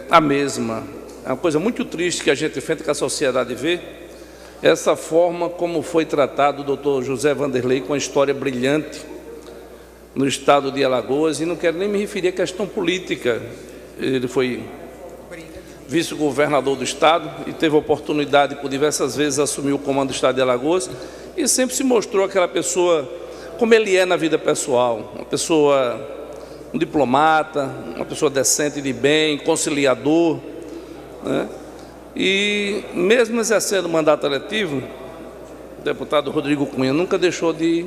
a mesma. É uma coisa muito triste que a gente enfrenta, que a sociedade vê, essa forma como foi tratado o doutor José Vanderlei, com uma história brilhante no estado de Alagoas, e não quero nem me referir à questão política. Ele foi vice-governador do estado e teve a oportunidade por diversas vezes assumir o comando do estado de Alagoas, e sempre se mostrou aquela pessoa como ele é na vida pessoal, uma pessoa, um diplomata, uma pessoa decente, de bem, conciliador, né? E mesmo exercendo o mandato eletivo, deputado Rodrigo Cunha, nunca deixou de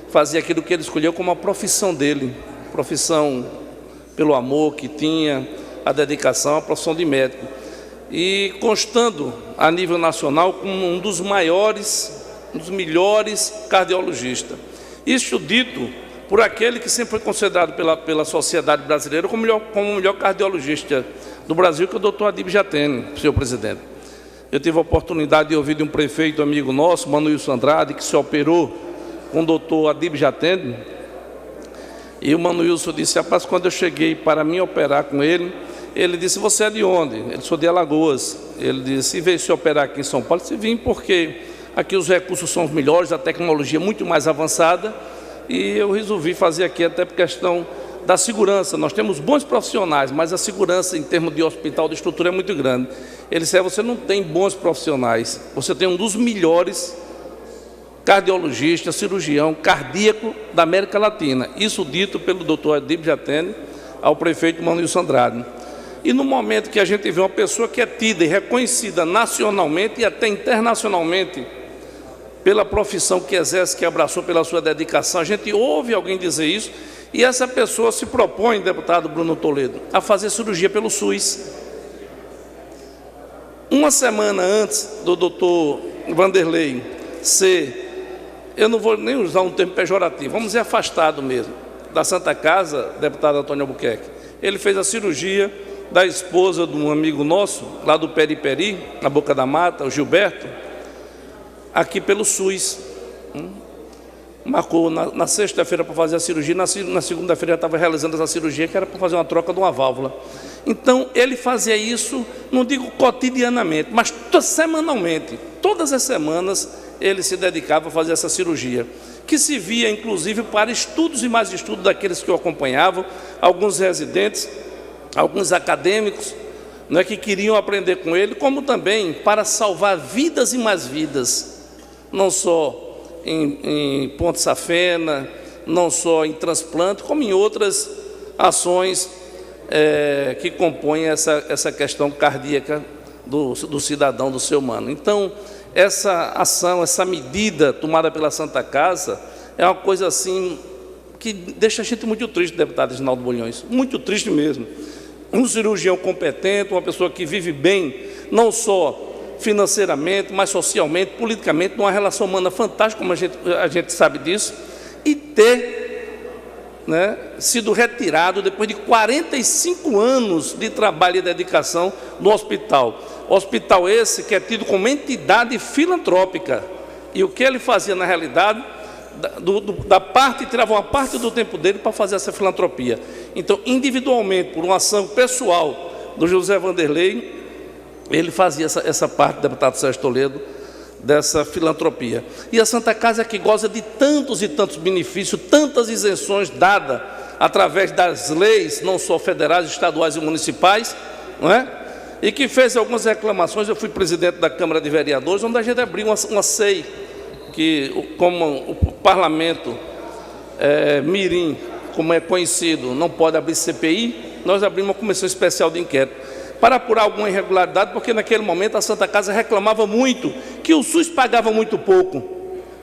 fazer aquilo que ele escolheu como a profissão dele, profissão pelo amor que tinha, a dedicação, a profissão de médico. E constando a nível nacional como um dos maiores, um dos melhores cardiologistas. Isso dito por aquele que sempre foi considerado pela sociedade brasileira como o melhor cardiologista do Brasil, que é o doutor Adib Jatene, senhor presidente. Eu tive a oportunidade de ouvir de um prefeito amigo nosso, Manoilson Andrade, que se operou com o doutor Adib Jatene, e o Manoilson disse: rapaz, quando eu cheguei para me operar com ele, ele disse: você é de onde? Ele: sou de Alagoas. Ele disse: e veio se operar aqui em São Paulo? Eu disse: vim porque aqui os recursos são os melhores, a tecnologia é muito mais avançada, e eu resolvi fazer aqui até por questão da segurança. Nós temos bons profissionais, mas a segurança em termos de hospital, de estrutura, é muito grande. Ele disse: você não tem bons profissionais, você tem um dos melhores cardiologista, cirurgião cardíaco da América Latina. Isso dito pelo doutor Adib Jatene ao prefeito Manoilson Andrade. E no momento que a gente vê uma pessoa que é tida e reconhecida nacionalmente e até internacionalmente pela profissão que exerce, que abraçou, pela sua dedicação, a gente ouve alguém dizer isso, e essa pessoa se propõe, deputado Bruno Toledo, a fazer cirurgia pelo SUS. Uma semana antes do doutor Vanderlei ser, eu não vou nem usar um termo pejorativo, vamos dizer afastado mesmo, da Santa Casa, deputado Antônio Albuquerque, ele fez a cirurgia da esposa de um amigo nosso, lá do Periperi, na Boca da Mata, o Gilberto, aqui pelo SUS. Marcou na sexta-feira para fazer a cirurgia, na segunda-feira já estava realizando essa cirurgia, que era para fazer uma troca de uma válvula. Então, ele fazia isso, não digo cotidianamente, mas semanalmente. Todas as semanas ele se dedicava a fazer essa cirurgia, que se via, inclusive, para estudos e mais estudos daqueles que o acompanhavam, alguns residentes, alguns acadêmicos, né, que queriam aprender com ele, como também para salvar vidas e mais vidas, não só em Ponte Safena, não só em transplante, como em outras ações que compõem essa questão cardíaca do cidadão, do ser humano. Então, essa ação, essa medida tomada pela Santa Casa é uma coisa assim que deixa a gente muito triste, deputado Reginaldo Bulhões, muito triste mesmo. Um cirurgião competente, uma pessoa que vive bem, não só financeiramente, mas socialmente, politicamente, numa relação humana fantástica, como a gente sabe disso, e ter, né, sido retirado depois de 45 anos de trabalho e dedicação no hospital. Hospital esse que é tido como entidade filantrópica. E o que ele fazia na realidade, tirava uma parte do tempo dele para fazer essa filantropia. Então, individualmente, por uma ação pessoal do José Vanderlei, ele fazia essa parte, deputado Sérgio Toledo, dessa filantropia. E a Santa Casa é que goza de tantos e tantos benefícios, tantas isenções dadas através das leis, não só federais, estaduais e municipais, não é? E que fez algumas reclamações. Eu fui presidente da Câmara de Vereadores, onde a gente abriu uma SEI, que, como o parlamento mirim, como é conhecido, não pode abrir CPI, nós abrimos uma comissão especial de inquérito para apurar alguma irregularidade, porque naquele momento a Santa Casa reclamava muito que o SUS pagava muito pouco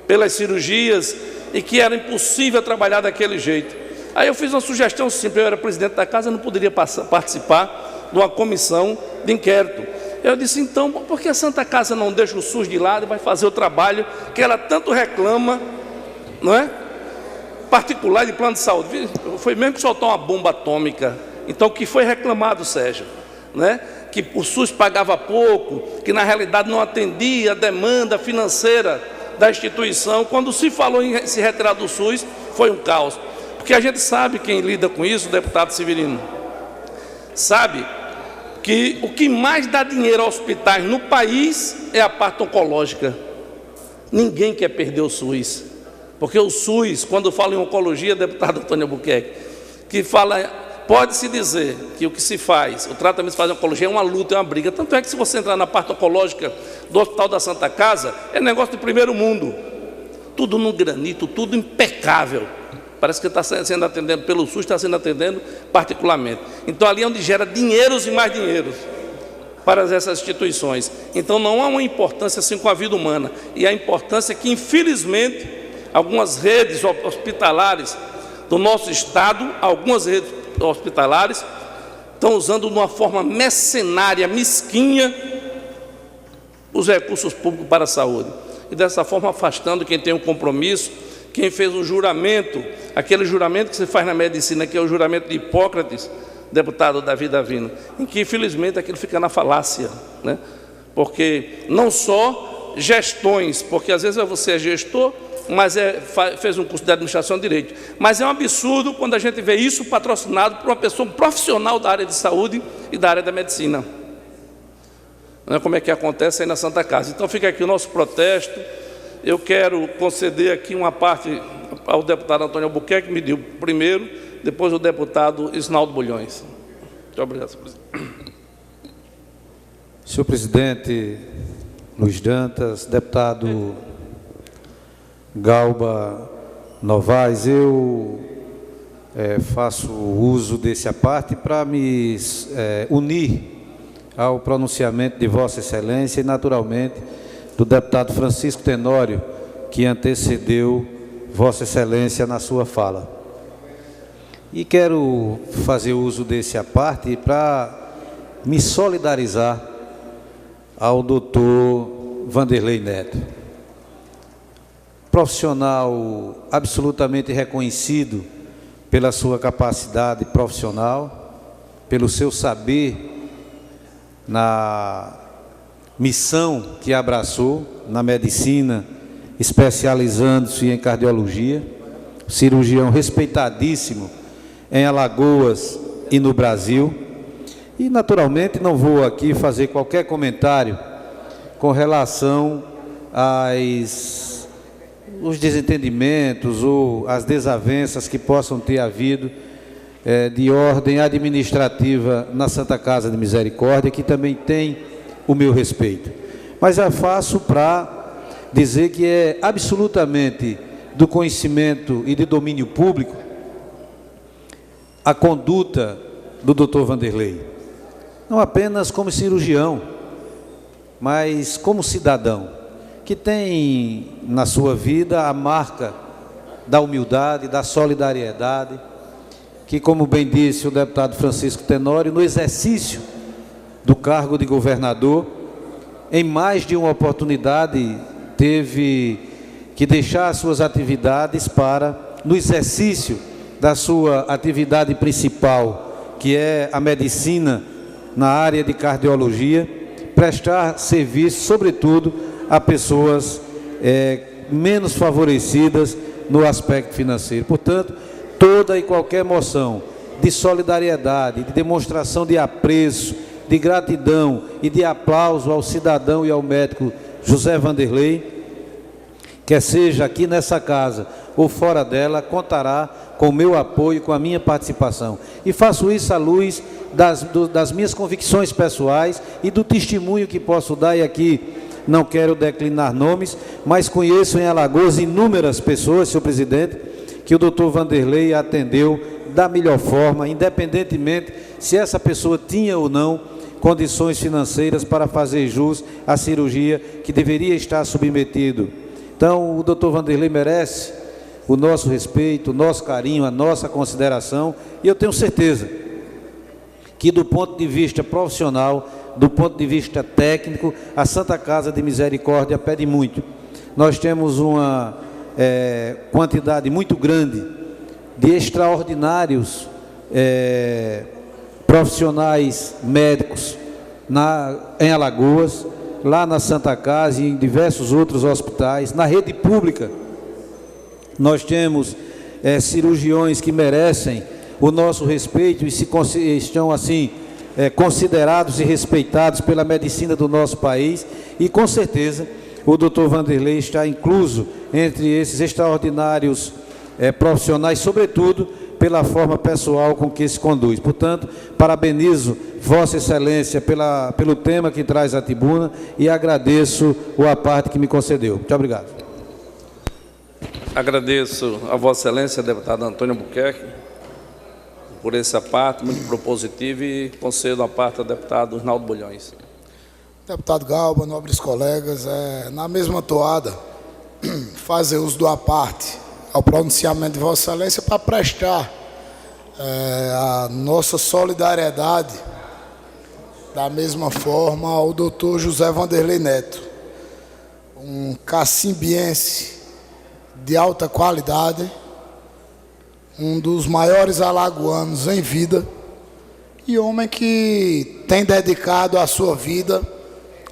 pelas cirurgias e que era impossível trabalhar daquele jeito. Aí eu fiz uma sugestão simples: eu era presidente da casa, não poderia participar de uma comissão de inquérito. Eu disse: então, por que a Santa Casa não deixa o SUS de lado e vai fazer o trabalho que ela tanto reclama, não é? Particular de plano de saúde. Foi mesmo que soltou uma bomba atômica. Então, o que foi reclamado, Sérgio, né? Que o SUS pagava pouco, que na realidade não atendia a demanda financeira da instituição. Quando se falou em se retirar do SUS, foi um caos. Porque a gente sabe, quem lida com isso, o deputado Severino, sabe que o que mais dá dinheiro a hospitais no país é a parte oncológica. Ninguém quer perder o SUS, porque o SUS, quando fala em oncologia, deputado Antônio Albuquerque, que fala... Pode-se dizer que o que se faz, o tratamento que se faz em oncologia é uma luta, é uma briga. Tanto é que se você entrar na parte oncológica do Hospital da Santa Casa, é negócio de primeiro mundo. Tudo no granito, tudo impecável. Parece que está sendo atendido pelo SUS, está sendo atendido particularmente. Então ali é onde gera dinheiros e mais dinheiros. para essas instituições. Então, não há uma importância assim com a vida humana, e a importância é que, infelizmente, algumas redes hospitalares do nosso Estado, algumas redes hospitalares, estão usando de uma forma mercenária, mesquinha, os recursos públicos para a saúde, e dessa forma afastando quem tem um compromisso, quem fez um juramento, aquele juramento que se faz na medicina, que é o juramento de Hipócrates, deputado Davi Davino, em que infelizmente aquilo fica na falácia, né? Porque não só gestões, porque às vezes você é gestor, mas fez um curso de administração de direito, mas é um absurdo quando a gente vê isso patrocinado por uma pessoa profissional da área de saúde e da área da medicina. Não é como é que acontece aí na Santa Casa. Então fica aqui o nosso protesto. Eu quero conceder aqui uma parte ao deputado Antônio Albuquerque, que me deu primeiro, depois o deputado Isnaldo Bulhões. Muito obrigado, senhor presidente. Senhor presidente Luiz Dantas, deputado Galba Novaes, eu faço uso desse aparte para me unir ao pronunciamento de Vossa Excelência e, naturalmente, do deputado Francisco Tenório, que antecedeu Vossa Excelência na sua fala. E quero fazer uso desse aparte para me solidarizar ao doutor Vanderlei Neto, profissional absolutamente reconhecido pela sua capacidade profissional, pelo seu saber na missão que abraçou na medicina, especializando-se em cardiologia, cirurgião respeitadíssimo em Alagoas e no Brasil. E, naturalmente, não vou aqui fazer qualquer comentário com relação os desentendimentos ou as desavenças que possam ter havido de ordem administrativa na Santa Casa de Misericórdia, que também tem o meu respeito. Mas eu faço para dizer que é absolutamente do conhecimento e de domínio público a conduta do doutor Vanderlei, não apenas como cirurgião, mas como cidadão, que tem na sua vida a marca da humildade, da solidariedade, que, como bem disse o deputado Francisco Tenório, no exercício do cargo de governador, em mais de uma oportunidade, teve que deixar suas atividades para, no exercício da sua atividade principal, que é a medicina na área de cardiologia, prestar serviço, sobretudo, a pessoas menos favorecidas no aspecto financeiro. Portanto, toda e qualquer moção de solidariedade, de demonstração de apreço, de gratidão e de aplauso ao cidadão e ao médico José Vanderlei, quer seja aqui nessa casa ou fora dela, contará com o meu apoio, com a minha participação. E faço isso à luz das minhas convicções pessoais e do testemunho que posso dar, e aqui não quero declinar nomes, mas conheço em Alagoas inúmeras pessoas, senhor presidente, que o doutor Vanderlei atendeu da melhor forma, independentemente se essa pessoa tinha ou não condições financeiras para fazer jus à cirurgia que deveria estar submetido. Então, o doutor Vanderlei merece o nosso respeito, o nosso carinho, a nossa consideração, e eu tenho certeza que, do ponto de vista profissional, do ponto de vista técnico, a Santa Casa de Misericórdia pede muito. Nós temos uma quantidade muito grande de extraordinários profissionais médicos em Alagoas, lá na Santa Casa e em diversos outros hospitais. Na rede pública, nós temos cirurgiões que merecem o nosso respeito e estão assim considerados e respeitados pela medicina do nosso país, e com certeza o doutor Vanderlei está incluso entre esses extraordinários profissionais, sobretudo pela forma pessoal com que se conduz. Portanto, parabenizo Vossa Excelência pelo tema que traz à tribuna e agradeço o aparte que me concedeu. Muito obrigado. Agradeço a Vossa Excelência, deputado Antônio Albuquerque, por esse aparte muito propositivo, e concedo a parte ao deputado Isnaldo Bulhões. Deputado Galba, nobres colegas, na mesma toada, fazer uso do aparte ao pronunciamento de Vossa Excelência para prestar a nossa solidariedade da mesma forma ao doutor José Vanderlei Neto, um cacimbiense de alta qualidade, um dos maiores alagoanos em vida e homem que tem dedicado a sua vida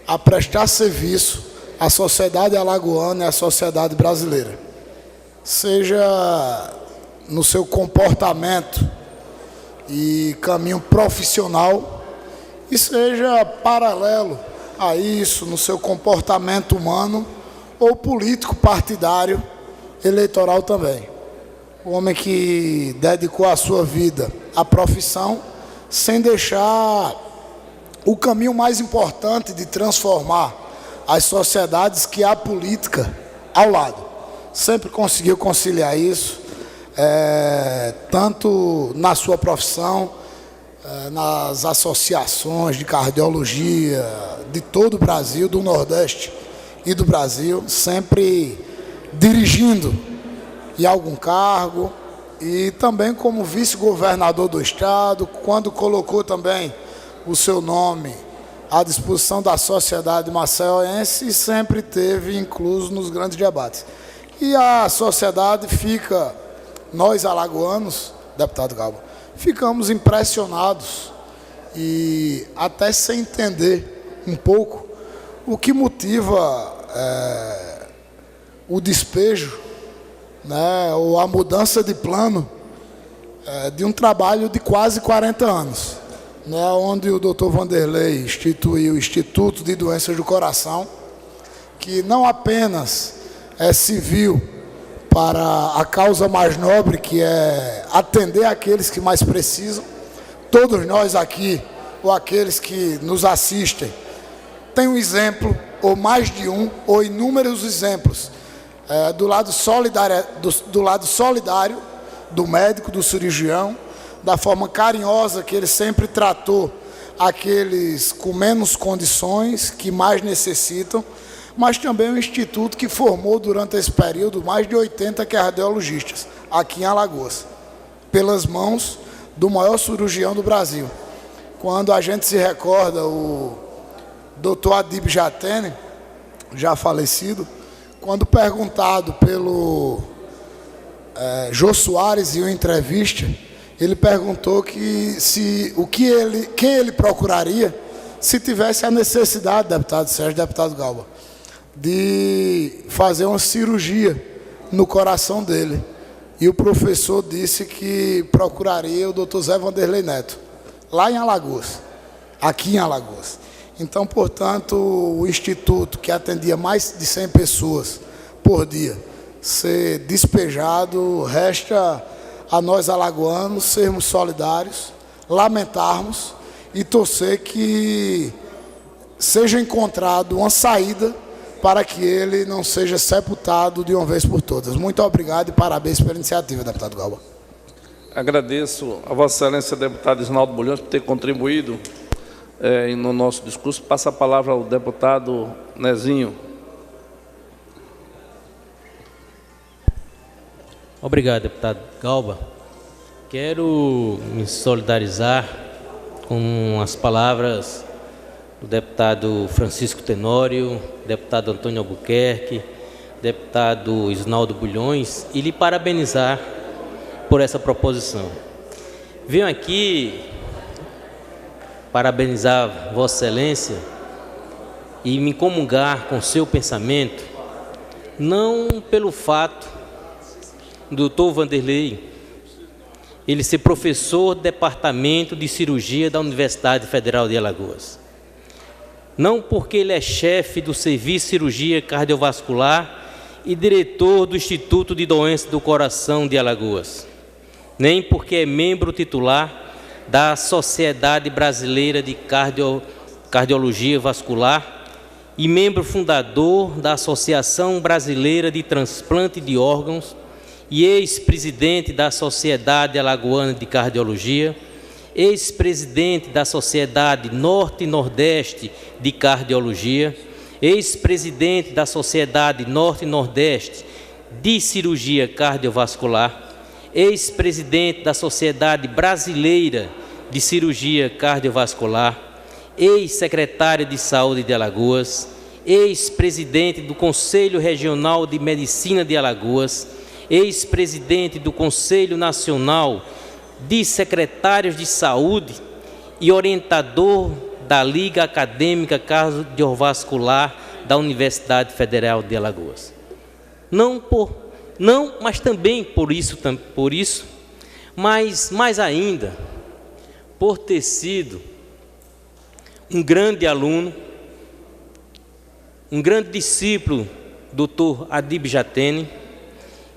a prestar serviço à sociedade alagoana e à sociedade brasileira, seja no seu comportamento e caminho profissional, e seja paralelo a isso no seu comportamento humano ou político partidário eleitoral também. O homem que dedicou a sua vida à profissão sem deixar o caminho mais importante de transformar as sociedades, que é a política, ao lado. Sempre conseguiu conciliar isso, tanto na sua profissão, nas associações de cardiologia de todo o Brasil, do Nordeste e do Brasil, sempre dirigindo em algum cargo, e também como vice-governador do Estado, quando colocou também o seu nome à disposição da sociedade maceioense, e sempre teve incluso nos grandes debates. E a sociedade fica, nós alagoanos, deputado Galba, ficamos impressionados e até sem entender um pouco o que motiva o despejo, ou a mudança de plano de um trabalho de quase 40 anos, onde o doutor Vanderlei instituiu o Instituto de Doenças do Coração, que não apenas é civil para a causa mais nobre, que é atender aqueles que mais precisam. Todos nós aqui, ou aqueles que nos assistem, tem um exemplo, ou mais de um, ou inúmeros exemplos, do lado solidário do médico, do cirurgião, da forma carinhosa que ele sempre tratou aqueles com menos condições, que mais necessitam, mas também um instituto que formou durante esse período mais de 80 cardiologistas, aqui em Alagoas, pelas mãos do maior cirurgião do Brasil. Quando a gente se recorda o doutor Adib Jatene, já falecido, quando perguntado pelo Jô Soares em uma entrevista, ele perguntou quem ele procuraria se tivesse a necessidade, deputado Sérgio, deputado Galba, de fazer uma cirurgia no coração dele. E o professor disse que procuraria o doutor Zé Vanderlei Neto, lá em Alagoas, aqui em Alagoas. Então, portanto, o Instituto, que atendia mais de 100 pessoas por dia, ser despejado, resta a nós alagoanos sermos solidários, lamentarmos e torcer que seja encontrado uma saída para que ele não seja sepultado de uma vez por todas. Muito obrigado e parabéns pela iniciativa, deputado Galba. Agradeço a Vossa Excelência, deputado Isnaldo Bulhões, por ter contribuído no nosso discurso. Passa a palavra ao deputado Nezinho. Obrigado, deputado Galba. Quero me solidarizar com as palavras do deputado Francisco Tenório, deputado Antônio Albuquerque, deputado Isnaldo Bulhões, e lhe parabenizar por essa proposição. Venho aqui parabenizar Vossa Excelência e me comungar com seu pensamento, não pelo fato do doutor Vanderlei ele ser professor do Departamento de Cirurgia da Universidade Federal de Alagoas, não porque ele é chefe do Serviço de Cirurgia Cardiovascular e diretor do Instituto de Doenças do Coração de Alagoas, nem porque é membro titular da Sociedade Brasileira de Cardiologia Vascular e membro fundador da Associação Brasileira de Transplante de Órgãos e ex-presidente da Sociedade Alagoana de Cardiologia, ex-presidente da Sociedade Norte e Nordeste de Cardiologia, ex-presidente da Sociedade Norte e Nordeste de Cirurgia Cardiovascular, ex-presidente da Sociedade Brasileira de Cirurgia Cardiovascular, ex-secretário de Saúde de Alagoas, ex-presidente do Conselho Regional de Medicina de Alagoas, ex-presidente do Conselho Nacional de Secretários de Saúde e orientador da Liga Acadêmica Cardiovascular da Universidade Federal de Alagoas. Mas também por isso, mas mais ainda, por ter sido um grande aluno, um grande discípulo do Dr. Adib Jatene,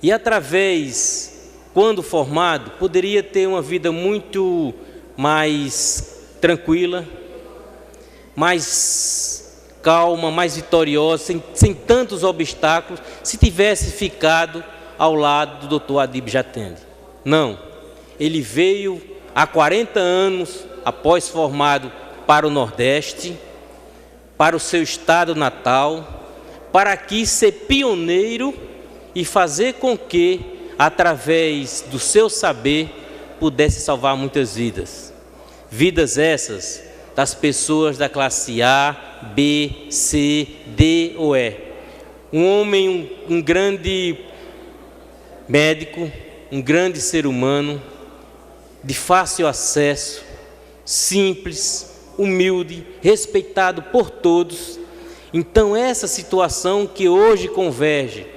e através, quando formado, poderia ter uma vida muito mais tranquila, mais calma, mais vitoriosa, sem tantos obstáculos, se tivesse ficado ao lado do Dr. Adib Jatene. Não, ele veio há 40 anos, após formado, para o Nordeste, para o seu estado natal, para aqui ser pioneiro e fazer com que, através do seu saber, pudesse salvar muitas vidas. Vidas essas das pessoas da classe A, B, C, D ou E. Um homem, um grande médico, um grande ser humano, de fácil acesso, simples, humilde, respeitado por todos. Então essa situação que hoje converge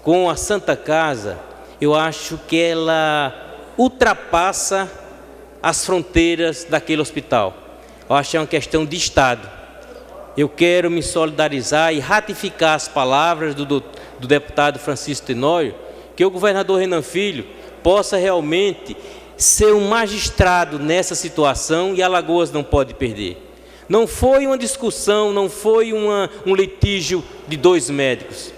com a Santa Casa, eu acho que ela ultrapassa as fronteiras daquele hospital. Eu acho que é uma questão de Estado. Eu quero me solidarizar e ratificar as palavras do deputado Francisco Tenório, que o governador Renan Filho possa realmente ser um magistrado nessa situação, e Alagoas não pode perder. Não foi uma discussão, não foi um litígio de dois médicos.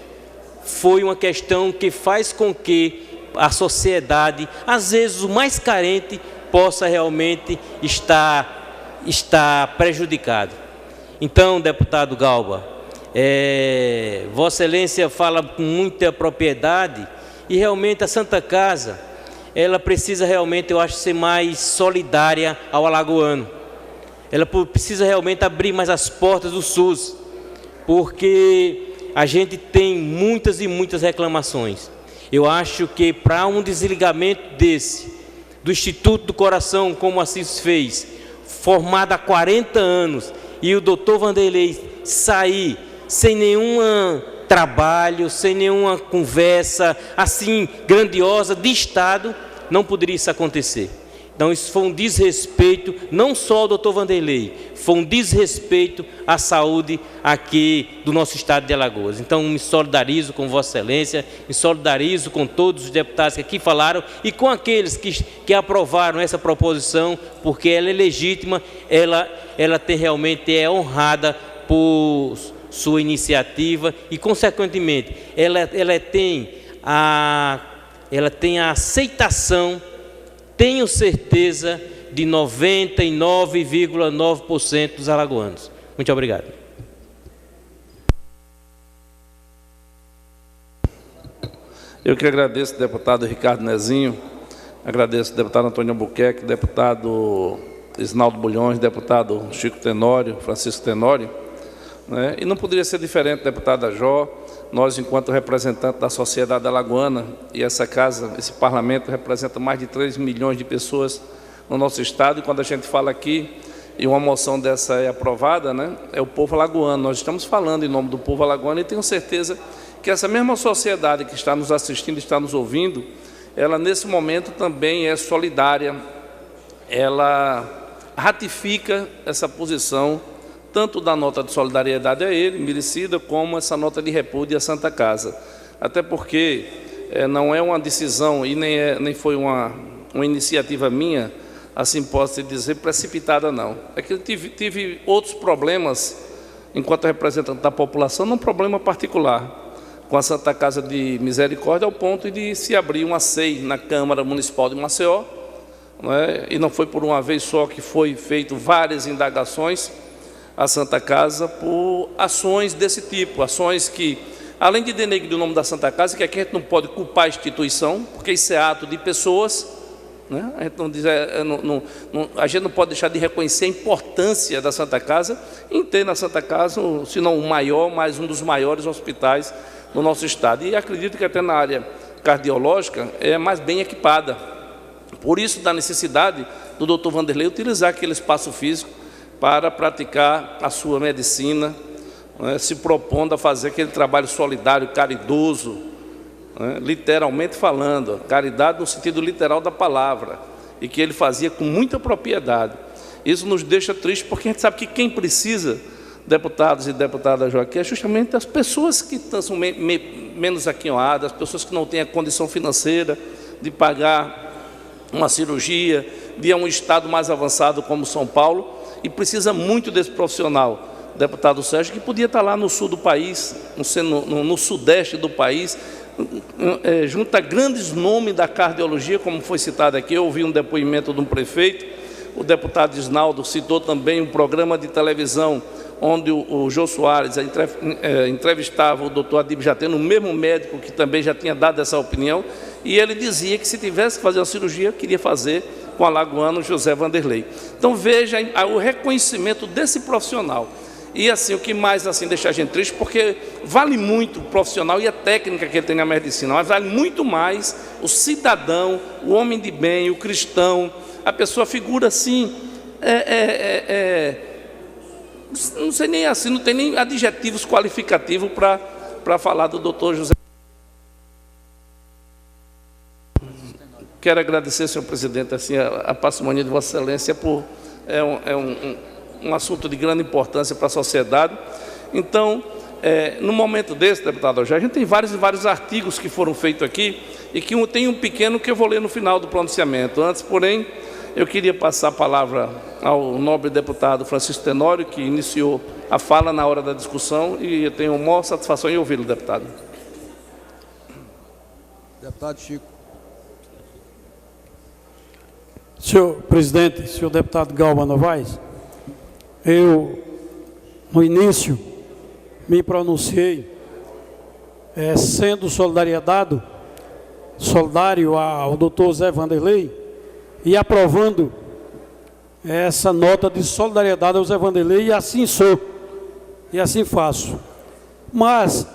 Foi uma questão que faz com que a sociedade, às vezes o mais carente, possa realmente estar prejudicado. Então, deputado Galba, Vossa Excelência fala com muita propriedade, e realmente a Santa Casa, ela precisa realmente, eu acho, ser mais solidária ao alagoano. Ela precisa realmente abrir mais as portas do SUS, porque a gente tem muitas e muitas reclamações. Eu acho que para um desligamento desse, do Instituto do Coração, como assim se fez, formado há 40 anos, e o doutor Vanderlei sair sem nenhum trabalho, sem nenhuma conversa assim grandiosa de Estado, não poderia isso acontecer. Então isso foi um desrespeito, não só ao doutor Vanderlei, foi um desrespeito à saúde aqui do nosso estado de Alagoas. Então me solidarizo com Vossa Excelência, me solidarizo com todos os deputados que aqui falaram e com aqueles que aprovaram essa proposição, porque ela é legítima, ela tem realmente, é honrada por sua iniciativa e, consequentemente, ela tem a aceitação, tenho certeza, de 99,9% dos alagoanos. Muito obrigado. Eu que agradeço, deputado Ricardo Nezinho, agradeço, deputado Antônio Albuquerque, deputado Isnaldo Bulhões, deputado Chico Tenório, Francisco Tenório, né? E não poderia ser diferente, deputada Jó. Nós, enquanto representantes da sociedade alagoana, e essa casa, esse parlamento representa mais de 3 milhões de pessoas no nosso estado, e quando a gente fala aqui, e uma moção dessa é aprovada, né, é o povo alagoano. Nós estamos falando em nome do povo alagoano, e tenho certeza que essa mesma sociedade que está nos assistindo, está nos ouvindo, ela nesse momento também é solidária, ela ratifica essa posição, tanto da nota de solidariedade a ele, merecida, como essa nota de repúdio à Santa Casa. Até porque não é uma decisão e nem foi uma iniciativa minha, assim posso dizer, precipitada, não. É que eu tive outros problemas, enquanto representante da população, num problema particular com a Santa Casa de Misericórdia, ao ponto de se abrir uma SEI na Câmara Municipal de Maceió, né? E não foi por uma vez só que foi feito várias indagações à Santa Casa por ações desse tipo, ações que, além de denegrir o nome da Santa Casa, que aqui a gente não pode culpar a instituição, porque isso é ato de pessoas, né? A gente a gente não pode deixar de reconhecer a importância da Santa Casa em ter na Santa Casa, se não o maior, mas um dos maiores hospitais do nosso estado. E acredito que até na área cardiológica é mais bem equipada. Por isso, da necessidade do Dr. Vanderlei utilizar aquele espaço físico para praticar a sua medicina, né, se propondo a fazer aquele trabalho solidário, caridoso, né, literalmente falando, caridade no sentido literal da palavra, e que ele fazia com muita propriedade. Isso nos deixa tristes, porque a gente sabe que quem precisa, deputados e deputadas Joaquim, é justamente as pessoas que são menos aquinhoadas, as pessoas que não têm a condição financeira de pagar uma cirurgia, de ir a um estado mais avançado como São Paulo, e precisa muito desse profissional, deputado Sérgio, que podia estar lá no sul do país, no sudeste do país, junto a grandes nomes da cardiologia, como foi citado aqui. Eu ouvi um depoimento de um prefeito, o deputado Isnaldo citou também um programa de televisão, onde o Jô Soares entrevistava o doutor Adib Jateno, o mesmo médico que também já tinha dado essa opinião, e ele dizia que se tivesse que fazer uma cirurgia, queria fazer com o alagoano José Vanderlei. Então veja o reconhecimento desse profissional. E assim, o que mais assim deixa a gente triste, porque vale muito o profissional e a técnica que ele tem na medicina, mas vale muito mais o cidadão, o homem de bem, o cristão, a pessoa figura assim, não sei nem assim, não tem nem adjetivos qualificativos para falar do doutor José. Quero agradecer, senhor presidente, assim, a parcimônia de Vossa Excelência, um assunto de grande importância para a sociedade. Então, no momento desse, deputado Alger, a gente tem vários e vários artigos que foram feitos aqui, e que tem um pequeno que eu vou ler no final do pronunciamento. Antes, porém, eu queria passar a palavra ao nobre deputado Francisco Tenório, que iniciou a fala na hora da discussão, e eu tenho a maior satisfação em ouvi-lo, deputado. Deputado Chico. Senhor presidente, senhor deputado Galba Novaes, eu, no início, me pronunciei sendo solidário ao doutor Zé Vanderlei e aprovando essa nota de solidariedade ao Zé Vanderlei, e assim sou, e assim faço. Mas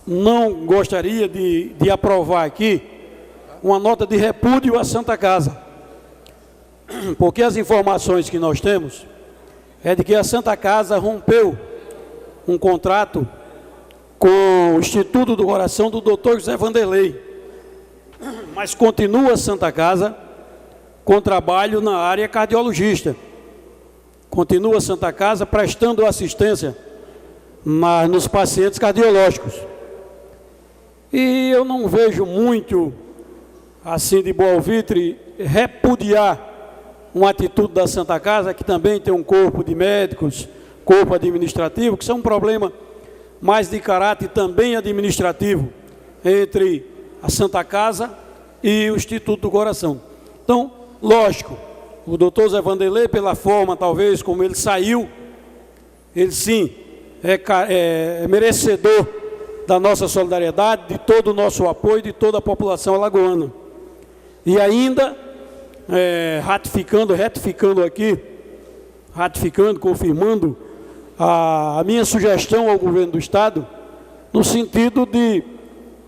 não gostaria de aprovar aqui uma nota de repúdio à Santa Casa, porque as informações que nós temos é de que a Santa Casa rompeu um contrato com o Instituto do Coração do Dr. José Vanderlei, mas continua a Santa Casa com trabalho na área cardiologista. Continua a Santa Casa prestando assistência nos pacientes cardiológicos. E eu não vejo muito, assim, de boa alvitre, repudiar uma atitude da Santa Casa, que também tem um corpo de médicos, corpo administrativo, que são um problema mais de caráter também administrativo entre a Santa Casa e o Instituto do Coração. Então, lógico, o doutor Zé Vanderlei, pela forma, talvez, como ele saiu, ele sim é merecedor da nossa solidariedade, de todo o nosso apoio, de toda a população alagoana. E ainda, confirmando a minha sugestão ao governo do Estado, no sentido de,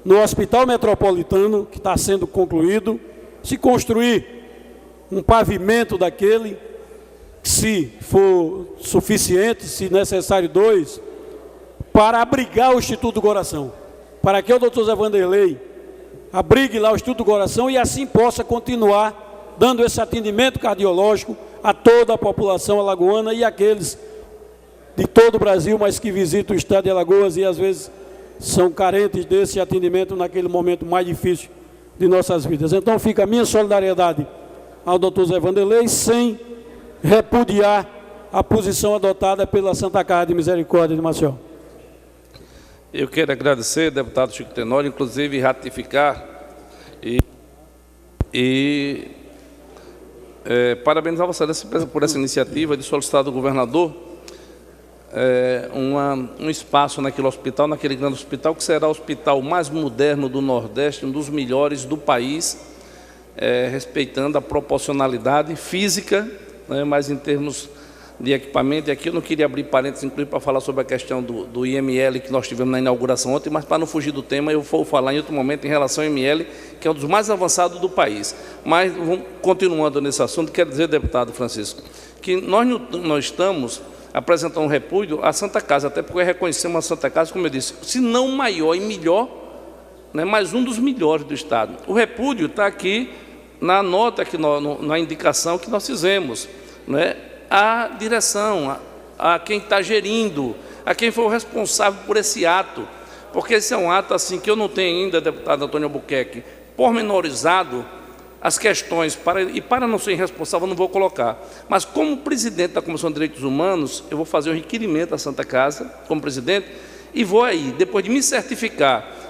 no Hospital Metropolitano, que está sendo concluído, se construir um pavimento daquele, se for suficiente, se necessário 2, para abrigar o Instituto do Coração, para que o doutor Zé Vanderlei abrigue lá o Instituto do Coração e assim possa continuar dando esse atendimento cardiológico a toda a população alagoana e aqueles de todo o Brasil, mas que visitam o estado de Alagoas e às vezes são carentes desse atendimento naquele momento mais difícil de nossas vidas. Então fica a minha solidariedade ao doutor Zé Vanderlei, sem repudiar a posição adotada pela Santa Casa de Misericórdia de Maceió. Eu quero agradecer, deputado Chico Tenório, inclusive ratificar e Parabenizar Vossa Excelência por essa iniciativa de solicitar do governador um espaço naquele hospital, naquele grande hospital, que será o hospital mais moderno do Nordeste, um dos melhores do país, respeitando a proporcionalidade física, né, mas em termos de equipamento. E aqui eu não queria abrir parênteses, inclusive, para falar sobre a questão do IML que nós tivemos na inauguração ontem, mas para não fugir do tema, eu vou falar em outro momento em relação ao IML, que é um dos mais avançados do país. Mas, continuando nesse assunto, quero dizer, deputado Francisco, que nós estamos apresentando um repúdio à Santa Casa, até porque reconhecemos a Santa Casa, como eu disse, se não maior e melhor, né, mas um dos melhores do Estado. O repúdio está aqui na nota, na indicação que nós fizemos, né? A direção, a quem está gerindo, a quem foi o responsável por esse ato, porque esse é um ato assim que eu não tenho ainda, deputado Antônio Albuquerque, pormenorizado as questões, para não ser irresponsável, eu não vou colocar, mas como presidente da Comissão de Direitos Humanos, eu vou fazer um requerimento à Santa Casa, como presidente, e vou aí, depois de me certificar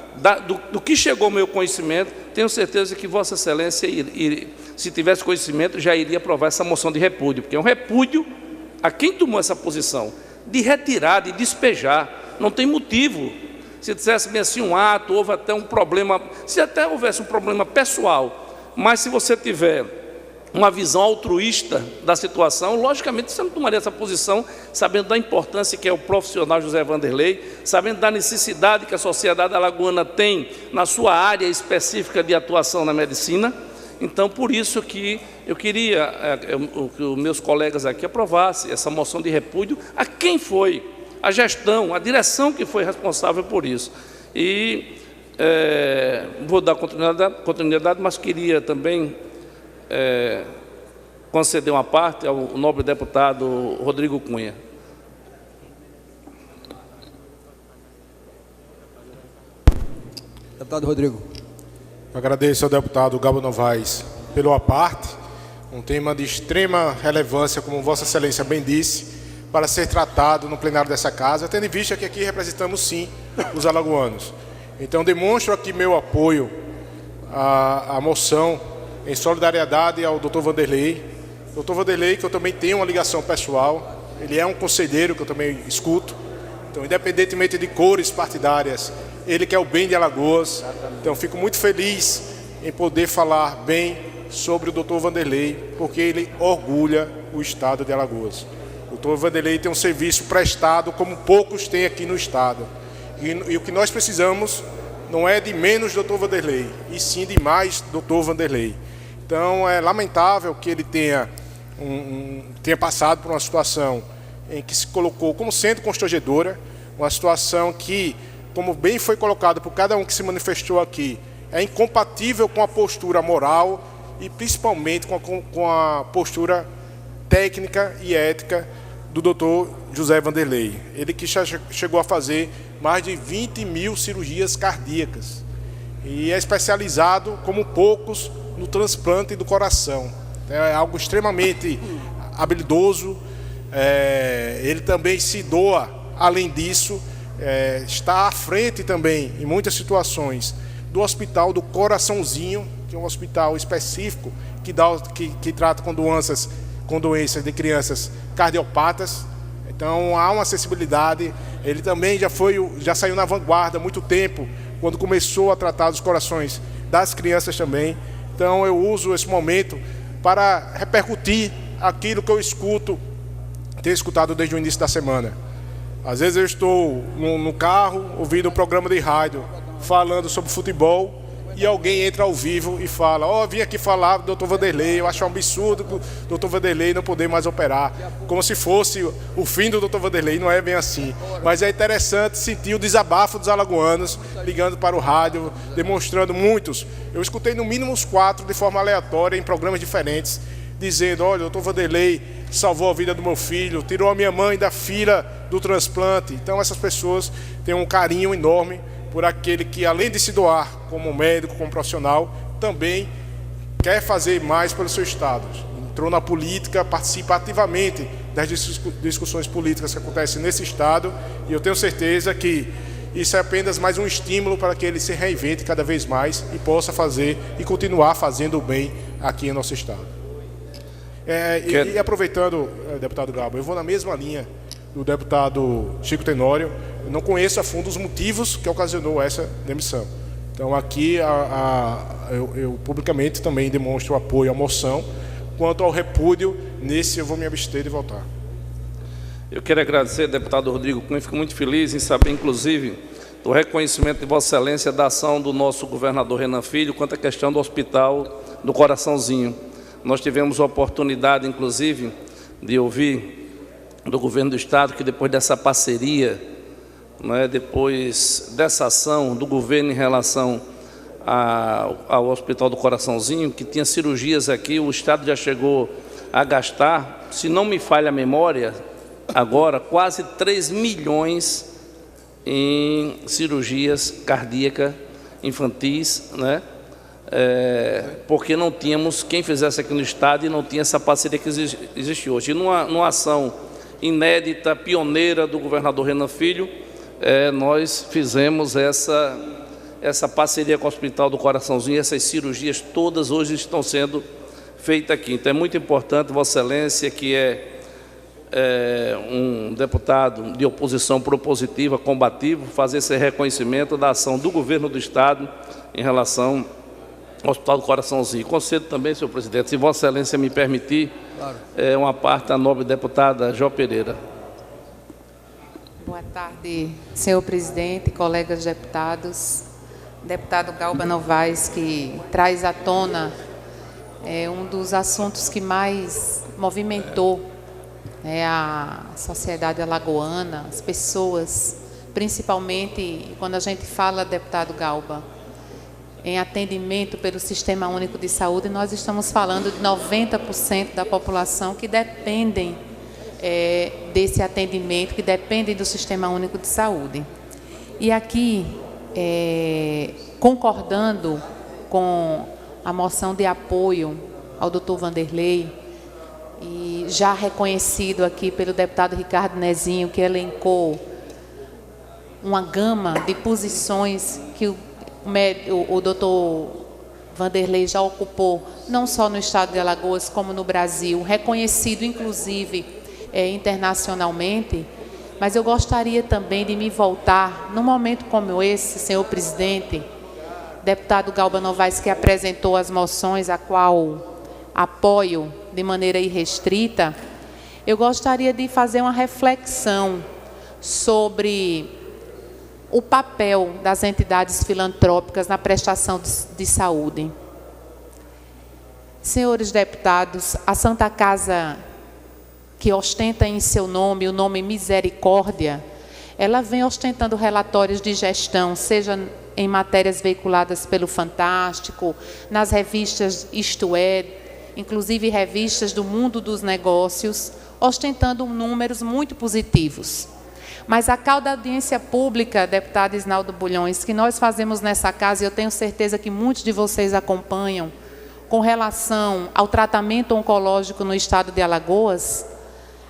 do que chegou ao meu conhecimento, tenho certeza que Vossa Excelência, se tivesse conhecimento, já iria aprovar essa moção de repúdio, porque é um repúdio a quem tomou essa posição de retirar, de despejar, não tem motivo. Se dissesse assim um ato, houve até um problema, se até houvesse um problema pessoal, mas se você tiver uma visão altruísta da situação, logicamente você não tomaria essa posição, sabendo da importância que é o profissional José Vanderlei, sabendo da necessidade que a sociedade alagoana tem na sua área específica de atuação na medicina. Então, por isso que eu queria que os meus colegas aqui aprovassem essa moção de repúdio a quem foi a gestão, a direção que foi responsável por isso. E vou dar continuidade, mas queria também conceder uma parte ao nobre deputado Rodrigo Cunha. Deputado Rodrigo. Eu agradeço ao deputado Galba Novaes pelo aparte, um tema de extrema relevância, como Vossa Excelência bem disse, para ser tratado no plenário dessa casa, tendo em vista que aqui representamos, sim, os alagoanos. Então, demonstro aqui meu apoio à moção em solidariedade ao doutor Vanderlei. Doutor Vanderlei, que eu também tenho uma ligação pessoal, ele é um conselheiro que eu também escuto. Então, independentemente de cores partidárias, ele quer o bem de Alagoas. Então, fico muito feliz em poder falar bem sobre o doutor Vanderlei, porque ele orgulha o estado de Alagoas. O doutor Vanderlei tem um serviço prestado como poucos têm aqui no estado. E o que nós precisamos não é de menos doutor Vanderlei, e sim de mais doutor Vanderlei. Então, é lamentável que ele tenha passado por uma situação em que se colocou como sendo constrangedora, uma situação que, como bem foi colocado por cada um que se manifestou aqui, é incompatível com a postura moral e principalmente com a postura técnica e ética do doutor José Vanderlei. Ele que já chegou a fazer mais de 20 mil cirurgias cardíacas e é especializado, como poucos, no transplante do coração. É algo extremamente habilidoso. Ele também se doa, além disso, está à frente também, em muitas situações, do Hospital do Coraçãozinho, que é um hospital específico que trata com doenças de crianças cardiopatas. Então, há uma acessibilidade. Ele também já saiu na vanguarda há muito tempo, quando começou a tratar dos corações das crianças também. Então, eu uso esse momento para repercutir aquilo que eu tenho escutado desde o início da semana. Às vezes eu estou no carro, ouvindo um programa de rádio, falando sobre futebol, e alguém entra ao vivo e fala: vim aqui falar do doutor Vanderlei, eu acho um absurdo o doutor Vanderlei não poder mais operar, como se fosse o fim do doutor Vanderlei. Não é bem assim, mas é interessante sentir o desabafo dos alagoanos ligando para o rádio, demonstrando muitos. Eu escutei no mínimo uns 4 de forma aleatória em programas diferentes, dizendo: olha, o doutor Vanderlei salvou a vida do meu filho, tirou a minha mãe da fila do transplante. Então essas pessoas têm um carinho enorme por aquele que, além de se doar como médico, como profissional, também quer fazer mais pelo seu estado. Entrou na política, participa ativamente das discussões políticas que acontecem nesse estado, e eu tenho certeza que isso é apenas mais um estímulo para que ele se reinvente cada vez mais e possa fazer e continuar fazendo o bem aqui em nosso estado. E aproveitando, deputado Galba, eu vou na mesma linha do deputado Chico Tenório. Eu não conheço a fundo os motivos que ocasionou essa demissão. Então, aqui, eu publicamente também demonstro apoio à moção. Quanto ao repúdio, nesse eu vou me abster de votar. Eu quero agradecer, deputado Rodrigo Cunha, fico muito feliz em saber, inclusive, do reconhecimento de Vossa Excelência da ação do nosso governador Renan Filho quanto à questão do Hospital do Coraçãozinho. Nós tivemos a oportunidade, inclusive, de ouvir do governo do Estado que depois dessa parceria, depois dessa ação do governo em relação ao Hospital do Coraçãozinho, que tinha cirurgias aqui, o Estado já chegou a gastar, se não me falha a memória, agora quase 3 milhões em cirurgias cardíacas infantis, porque não tínhamos quem fizesse aqui no Estado e não tinha essa parceria que existe hoje. E numa ação inédita, pioneira do governador Renan Filho, nós fizemos essa parceria com o Hospital do Coraçãozinho, essas cirurgias todas hoje estão sendo feitas aqui. Então é muito importante, Vossa Excelência, que é um deputado de oposição propositiva, combativo, fazer esse reconhecimento da ação do governo do Estado em relação ao Hospital do Coraçãozinho. Concedo também, senhor presidente, se Vossa Excelência me permitir, claro, uma parte da nobre deputada Jó Pereira. Boa tarde, senhor presidente, colegas deputados. Deputado Galba Novaes, que traz à tona um dos assuntos que mais movimentou a sociedade alagoana, as pessoas, principalmente quando a gente fala, deputado Galba, em atendimento pelo Sistema Único de Saúde, nós estamos falando de 90% da população que dependem desse atendimento, que dependem do Sistema Único de Saúde. E aqui, concordando com a moção de apoio ao doutor Vanderlei, e já reconhecido aqui pelo deputado Ricardo Nezinho, que elencou uma gama de posições que o doutor Vanderlei já ocupou, não só no estado de Alagoas, como no Brasil, reconhecido inclusive internacionalmente, mas eu gostaria também de me voltar, num momento como esse, senhor presidente, deputado Galba Novaes, que apresentou as moções, a qual apoio de maneira irrestrita, eu gostaria de fazer uma reflexão sobre o papel das entidades filantrópicas na prestação de saúde. Senhores deputados, a Santa Casa, que ostenta em seu nome o nome Misericórdia, ela vem ostentando relatórios de gestão, seja em matérias veiculadas pelo Fantástico, nas revistas Isto É, inclusive revistas do mundo dos negócios, ostentando números muito positivos. Mas a cauda audiência pública, deputado Isnaldo Bulhões, que nós fazemos nessa casa, e eu tenho certeza que muitos de vocês acompanham, com relação ao tratamento oncológico no estado de Alagoas,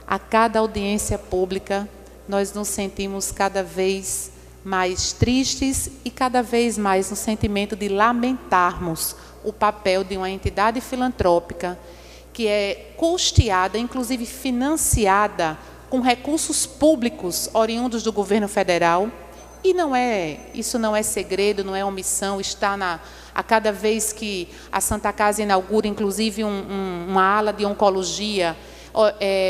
a cada audiência pública, nós nos sentimos cada vez mais tristes e cada vez mais no sentimento de lamentarmos o papel de uma entidade filantrópica que é custeada, inclusive financiada, com recursos públicos oriundos do governo federal. E isso não é segredo, não é omissão, está a cada vez que a Santa Casa inaugura, inclusive, uma ala de oncologia,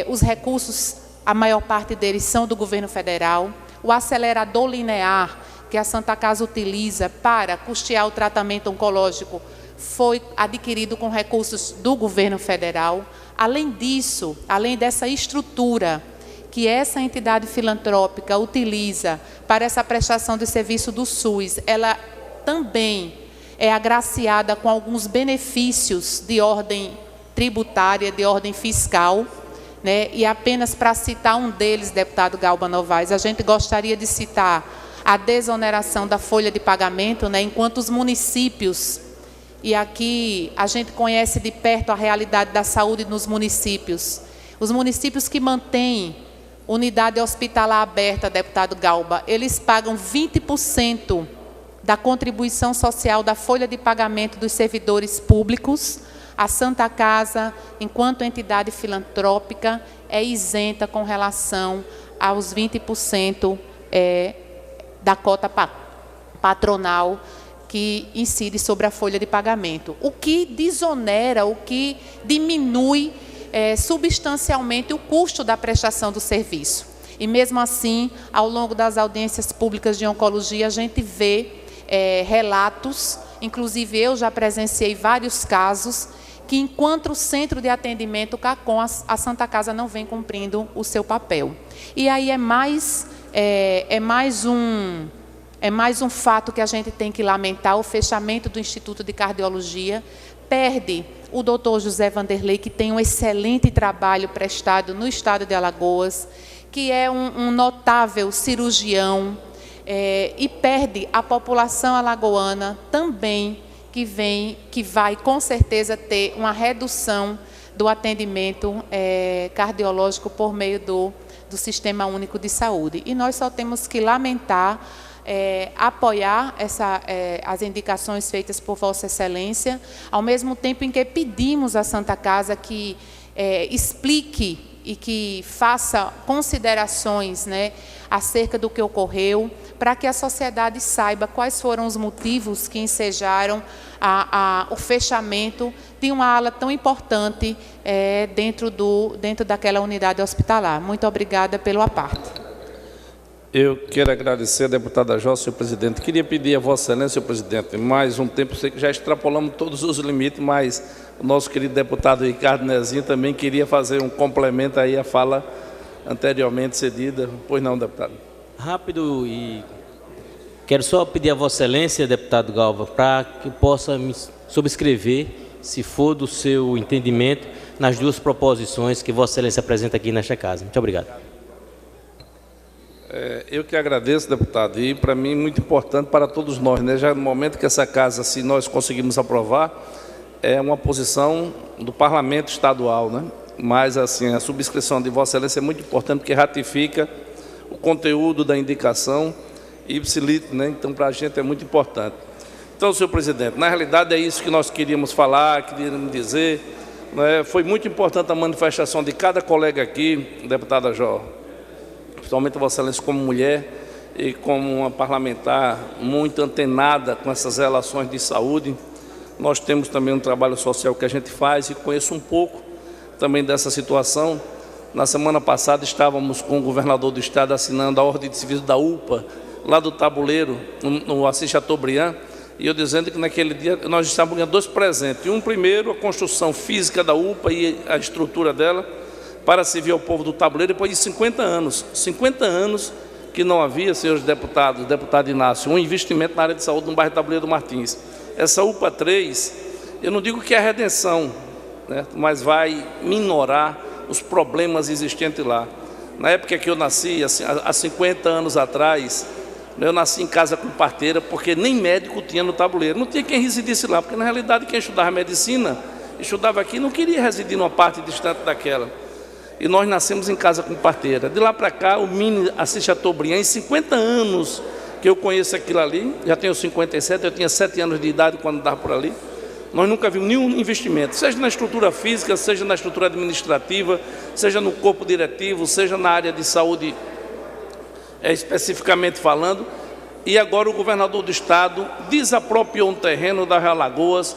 os recursos, a maior parte deles são do governo federal. O acelerador linear que a Santa Casa utiliza para custear o tratamento oncológico foi adquirido com recursos do governo federal. Além disso, além dessa estrutura que essa entidade filantrópica utiliza para essa prestação de serviço do SUS, ela também é agraciada com alguns benefícios de ordem tributária, de ordem fiscal, e apenas para citar um deles, deputado Galba Novaes, a gente gostaria de citar a desoneração da folha de pagamento, enquanto os municípios, e aqui a gente conhece de perto a realidade da saúde nos municípios, os municípios que mantêm unidade hospitalar aberta, deputado Galba, eles pagam 20% da contribuição social da folha de pagamento dos servidores públicos. a Santa Casa, enquanto entidade filantrópica, é isenta com relação aos 20% da cota patronal que incide sobre a folha de pagamento, o que desonera, o que diminui substancialmente o custo da prestação do serviço. E mesmo assim, ao longo das audiências públicas de oncologia, a gente vê relatos, inclusive eu já presenciei vários casos, que enquanto o centro de atendimento CACOM, a Santa Casa não vem cumprindo o seu papel. E aí é mais um fato que a gente tem que lamentar, o fechamento do Instituto de Cardiologia. Perde o doutor José Vanderlei, que tem um excelente trabalho prestado no estado de Alagoas, que é um notável cirurgião, e perde a população alagoana também, que vai com certeza ter uma redução do atendimento cardiológico por meio do Sistema Único de Saúde. E nós só temos que lamentar, apoiar as indicações feitas por Vossa Excelência, ao mesmo tempo em que pedimos à Santa Casa que explique e que faça considerações, acerca do que ocorreu, para que a sociedade saiba quais foram os motivos que ensejaram o fechamento de uma ala tão importante dentro daquela unidade hospitalar. Muito obrigada pelo aparte. Eu quero agradecer a deputada Jó, senhor presidente. Queria pedir a Vossa Excelência, senhor presidente, mais um tempo, sei que já extrapolamos todos os limites, mas o nosso querido deputado Ricardo Nezinho também queria fazer um complemento aí à fala anteriormente cedida. Pois não, deputado? Rápido, e quero só pedir a Vossa Excelência, deputado Galva, para que possa me subscrever, se for do seu entendimento, nas duas proposições que Vossa Excelência apresenta aqui nesta casa. Muito obrigado. Eu que agradeço, deputado, e para mim muito importante para todos nós, já no momento que essa casa, se nós conseguirmos aprovar, é uma posição do Parlamento Estadual, mas assim, a subscrição de Vossa Excelência é muito importante, porque ratifica o conteúdo da indicação ipsilito, então para a gente é muito importante. Então, senhor presidente, na realidade é isso que nós queríamos falar, queríamos dizer, foi muito importante a manifestação de cada colega aqui, deputada Jó, principalmente Vossa Excelência como mulher e como uma parlamentar muito antenada com essas relações de saúde. Nós temos também um trabalho social que a gente faz e conheço um pouco também dessa situação. Na semana passada estávamos com o governador do estado assinando a ordem de serviço da UPA, lá do Tabuleiro, no Assis Chateaubriand, e eu dizendo que naquele dia nós estávamos ganhando dois presentes. Um primeiro, a construção física da UPA e a estrutura dela, para servir ao povo do Tabuleiro, depois de 50 anos que não havia, senhores deputados, deputado Inácio, um investimento na área de saúde no bairro Tabuleiro do Martins. Essa UPA 3, eu não digo que é a redenção, mas vai minorar os problemas existentes lá. Na época que eu nasci, há 50 anos atrás, eu nasci em casa com parteira, porque nem médico tinha no Tabuleiro, não tinha quem residisse lá, porque na realidade quem estudava medicina, estudava aqui, não queria residir numa parte distante daquela. E nós nascemos em casa com parteira. De lá para cá, o mini Assis Chateaubriand, em 50 anos que eu conheço aquilo ali, já tenho 57, eu tinha 7 anos de idade quando andava por ali, nós nunca vimos nenhum investimento, seja na estrutura física, seja na estrutura administrativa, seja no corpo diretivo, seja na área de saúde, especificamente falando. E agora o governador do estado desapropriou um terreno da Alagoas,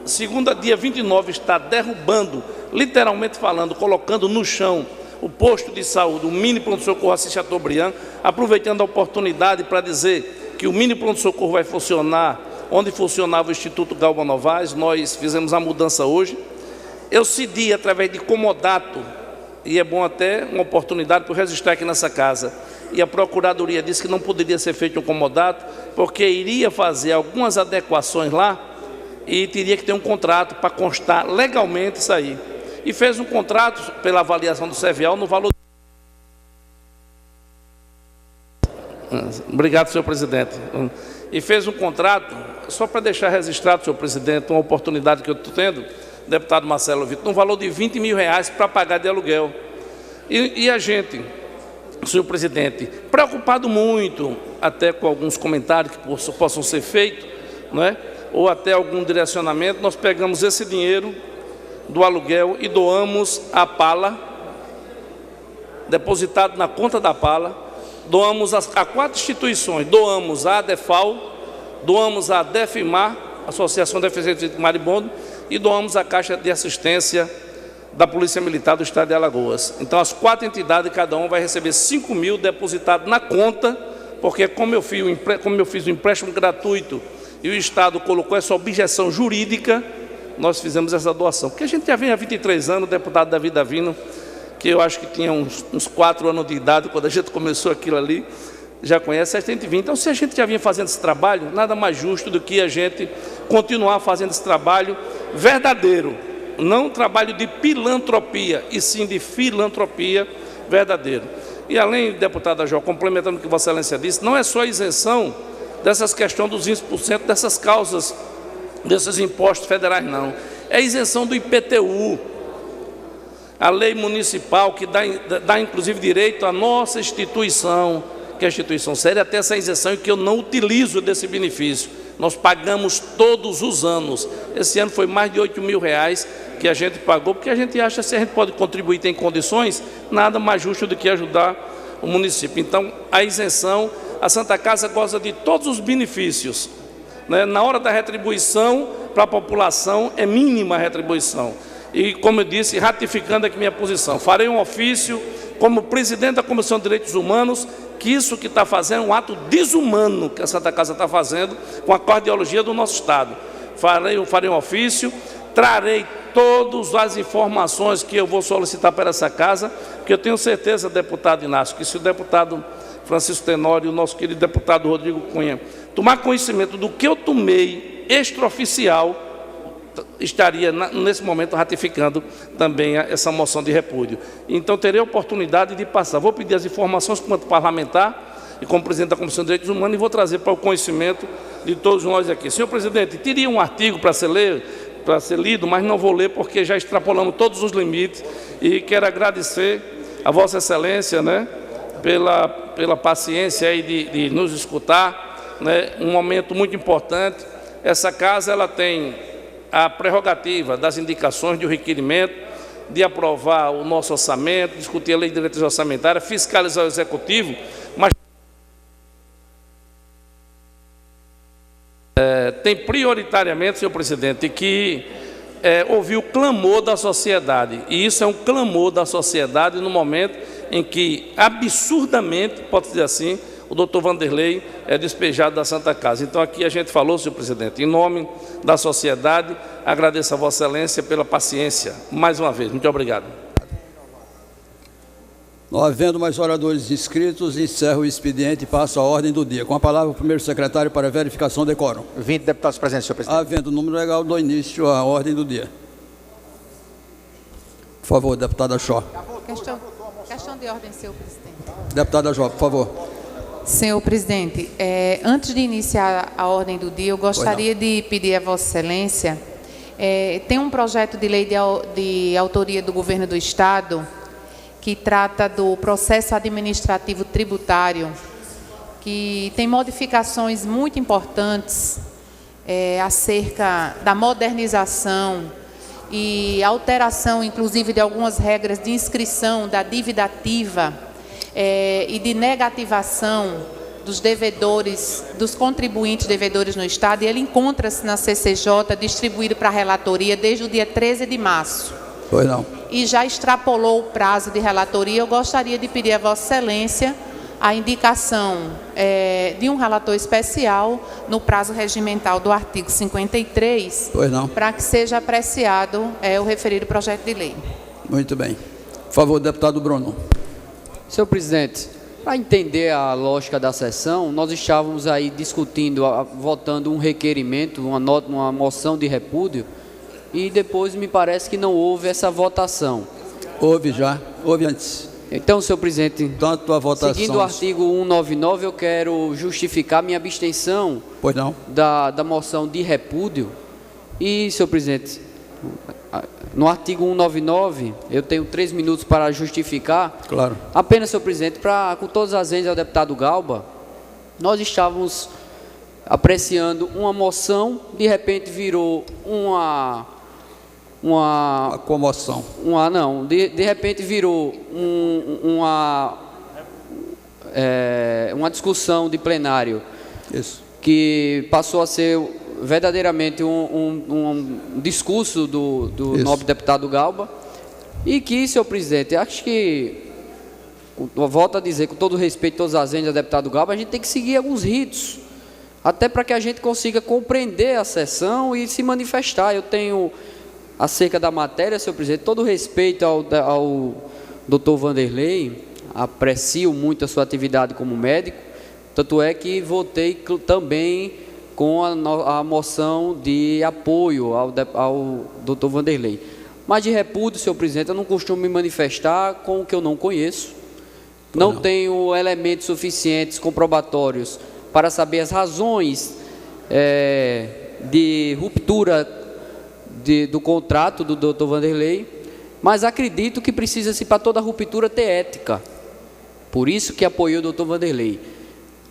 segunda dia 29 está derrubando, literalmente falando, colocando no chão o posto de saúde, o mini pronto-socorro Assis Chateaubriand, aproveitando a oportunidade para dizer que o mini pronto-socorro vai funcionar onde funcionava o Instituto Galba Novaes. Nós fizemos a mudança hoje. Eu cedi através de comodato, e é bom até uma oportunidade para registrar aqui nessa casa, e a Procuradoria disse que não poderia ser feito um comodato, porque iria fazer algumas adequações lá, e teria que ter um contrato para constar legalmente isso aí. E fez um contrato pela avaliação do CEVIAL no valor... Obrigado, senhor presidente. E fez um contrato, só para deixar registrado, senhor presidente, uma oportunidade que eu estou tendo, deputado Marcelo Vitor, no valor de R$20 mil para pagar de aluguel. E a gente, senhor presidente, preocupado muito, até com alguns comentários que possam ser feitos, ou até algum direcionamento, nós pegamos esse dinheiro do aluguel e doamos a Pala, depositado na conta da Pala, doamos a 4 instituições, doamos a ADEFAL, doamos a DEFIMAR, Associação de Defesa de Maribondo, e doamos a Caixa de Assistência da Polícia Militar do Estado de Alagoas. Então, as 4 entidades, cada um vai receber 5 mil depositados na conta, porque como eu fiz o empréstimo gratuito e o Estado colocou essa objeção jurídica, nós fizemos essa doação. Porque a gente já vem há 23 anos, o deputado Davi Davino, que eu acho que tinha uns 4 anos de idade, quando a gente começou aquilo ali, já conhece, a gente vinha. Então, se a gente já vinha fazendo esse trabalho, nada mais justo do que a gente continuar fazendo esse trabalho verdadeiro, não um trabalho de pilantropia, e sim de filantropia verdadeiro. E além, deputada Jó, complementando o que Vossa Excelência disse, não é só a isenção dessas questões dos 20% dessas causas, desses impostos federais, não. É a isenção do IPTU, a lei municipal que dá inclusive direito à nossa instituição, que é a instituição séria, até essa isenção e que eu não utilizo desse benefício. Nós pagamos todos os anos. Esse ano foi mais de R$8 mil que a gente pagou, porque a gente acha que se a gente pode contribuir, tem condições, nada mais justo do que ajudar o município. Então, a isenção, a Santa Casa goza de todos os benefícios, né? Na hora da retribuição, para a população, é mínima a retribuição. E, como eu disse, ratificando aqui minha posição, farei um ofício como presidente da Comissão de Direitos Humanos, que isso que está fazendo é um ato desumano que a Santa Casa está fazendo com a cardiologia do nosso Estado. Farei um ofício, trarei todas as informações que eu vou solicitar para essa casa, porque eu tenho certeza, deputado Inácio, que se o deputado Francisco Tenório e o nosso querido deputado Rodrigo Cunha tomar conhecimento do que eu tomei extraoficial, estaria nesse momento ratificando também essa moção de repúdio. Então terei a oportunidade de passar. Vou pedir as informações quanto parlamentar e como presidente da Comissão de Direitos Humanos e vou trazer para o conhecimento de todos nós aqui. Senhor presidente, teria um artigo para ser lido, mas não vou ler porque já extrapolamos todos os limites e quero agradecer a Vossa Excelência, né, pela paciência aí de nos escutar, né, um momento muito importante. Essa casa ela tem a prerrogativa das indicações de um requerimento, de aprovar o nosso orçamento, discutir a lei de diretriz orçamentária, fiscalizar o executivo, mas tem prioritariamente, senhor presidente, que ouvir o clamor da sociedade, e isso é um clamor da sociedade no momento em que, absurdamente, pode dizer assim, o doutor Vanderlei é despejado da Santa Casa. Então, aqui a gente falou, senhor presidente, em nome da sociedade, agradeço a Vossa Excelência pela paciência, mais uma vez. Muito obrigado. Não havendo mais oradores inscritos, encerro o expediente e passo à ordem do dia. Com a palavra, o primeiro secretário para verificação de quórum. 20 deputados presentes, senhor presidente. Havendo o número legal, dou início à ordem do dia. Por favor, deputada Jó. Questão de ordem, senhor presidente. Deputada Jó, por favor. Senhor presidente, antes de iniciar a ordem do dia, eu gostaria de pedir a Vossa Excelência, tem um projeto de lei de autoria do Governo do Estado, que trata do processo administrativo tributário, que tem modificações muito importantes acerca da modernização e alteração, inclusive, de algumas regras de inscrição da dívida ativa e de negativação dos devedores, dos contribuintes devedores no Estado, e ele encontra-se na CCJ, distribuído para a relatoria desde o dia 13 de março. Pois não. E já extrapolou o prazo de relatoria. Eu gostaria de pedir a Vossa Excelência a indicação de um relator especial no prazo regimental do artigo 53, pois não, para que seja apreciado o referido projeto de lei. Muito bem. Por favor, deputado Bruno. Senhor presidente, para entender a lógica da sessão, nós estávamos aí discutindo, votando um requerimento, uma moção de repúdio, e depois me parece que não houve essa votação. Houve já, houve antes. Então, senhor presidente, tanto a votação, seguindo o artigo 199, eu quero justificar minha abstenção, pois não, da moção de repúdio. E, senhor presidente, no artigo 199, eu tenho 3 minutos para justificar. Claro. Apenas, senhor presidente, com todas as vezes ao deputado Galba, nós estávamos apreciando uma moção, de repente virou uma comoção. De repente virou uma discussão de plenário. Isso. Que passou a ser verdadeiramente um discurso do nobre deputado Galba, e que, senhor presidente, acho que, volto a dizer, com todo respeito a todas as vendas do deputado Galba, a gente tem que seguir alguns ritos, até para que a gente consiga compreender a sessão e se manifestar. Eu tenho, acerca da matéria, senhor presidente, todo respeito ao doutor Vanderlei, aprecio muito a sua atividade como médico, tanto é que votei também com a moção de apoio ao doutor Vanderlei. Mas de repúdio, senhor presidente, eu não costumo me manifestar com o que eu não conheço. Não tenho elementos suficientes comprobatórios para saber as razões de ruptura do contrato do doutor Vanderlei, mas acredito que precisa-se para toda ruptura ter ética. Por isso que apoiou o doutor Vanderlei.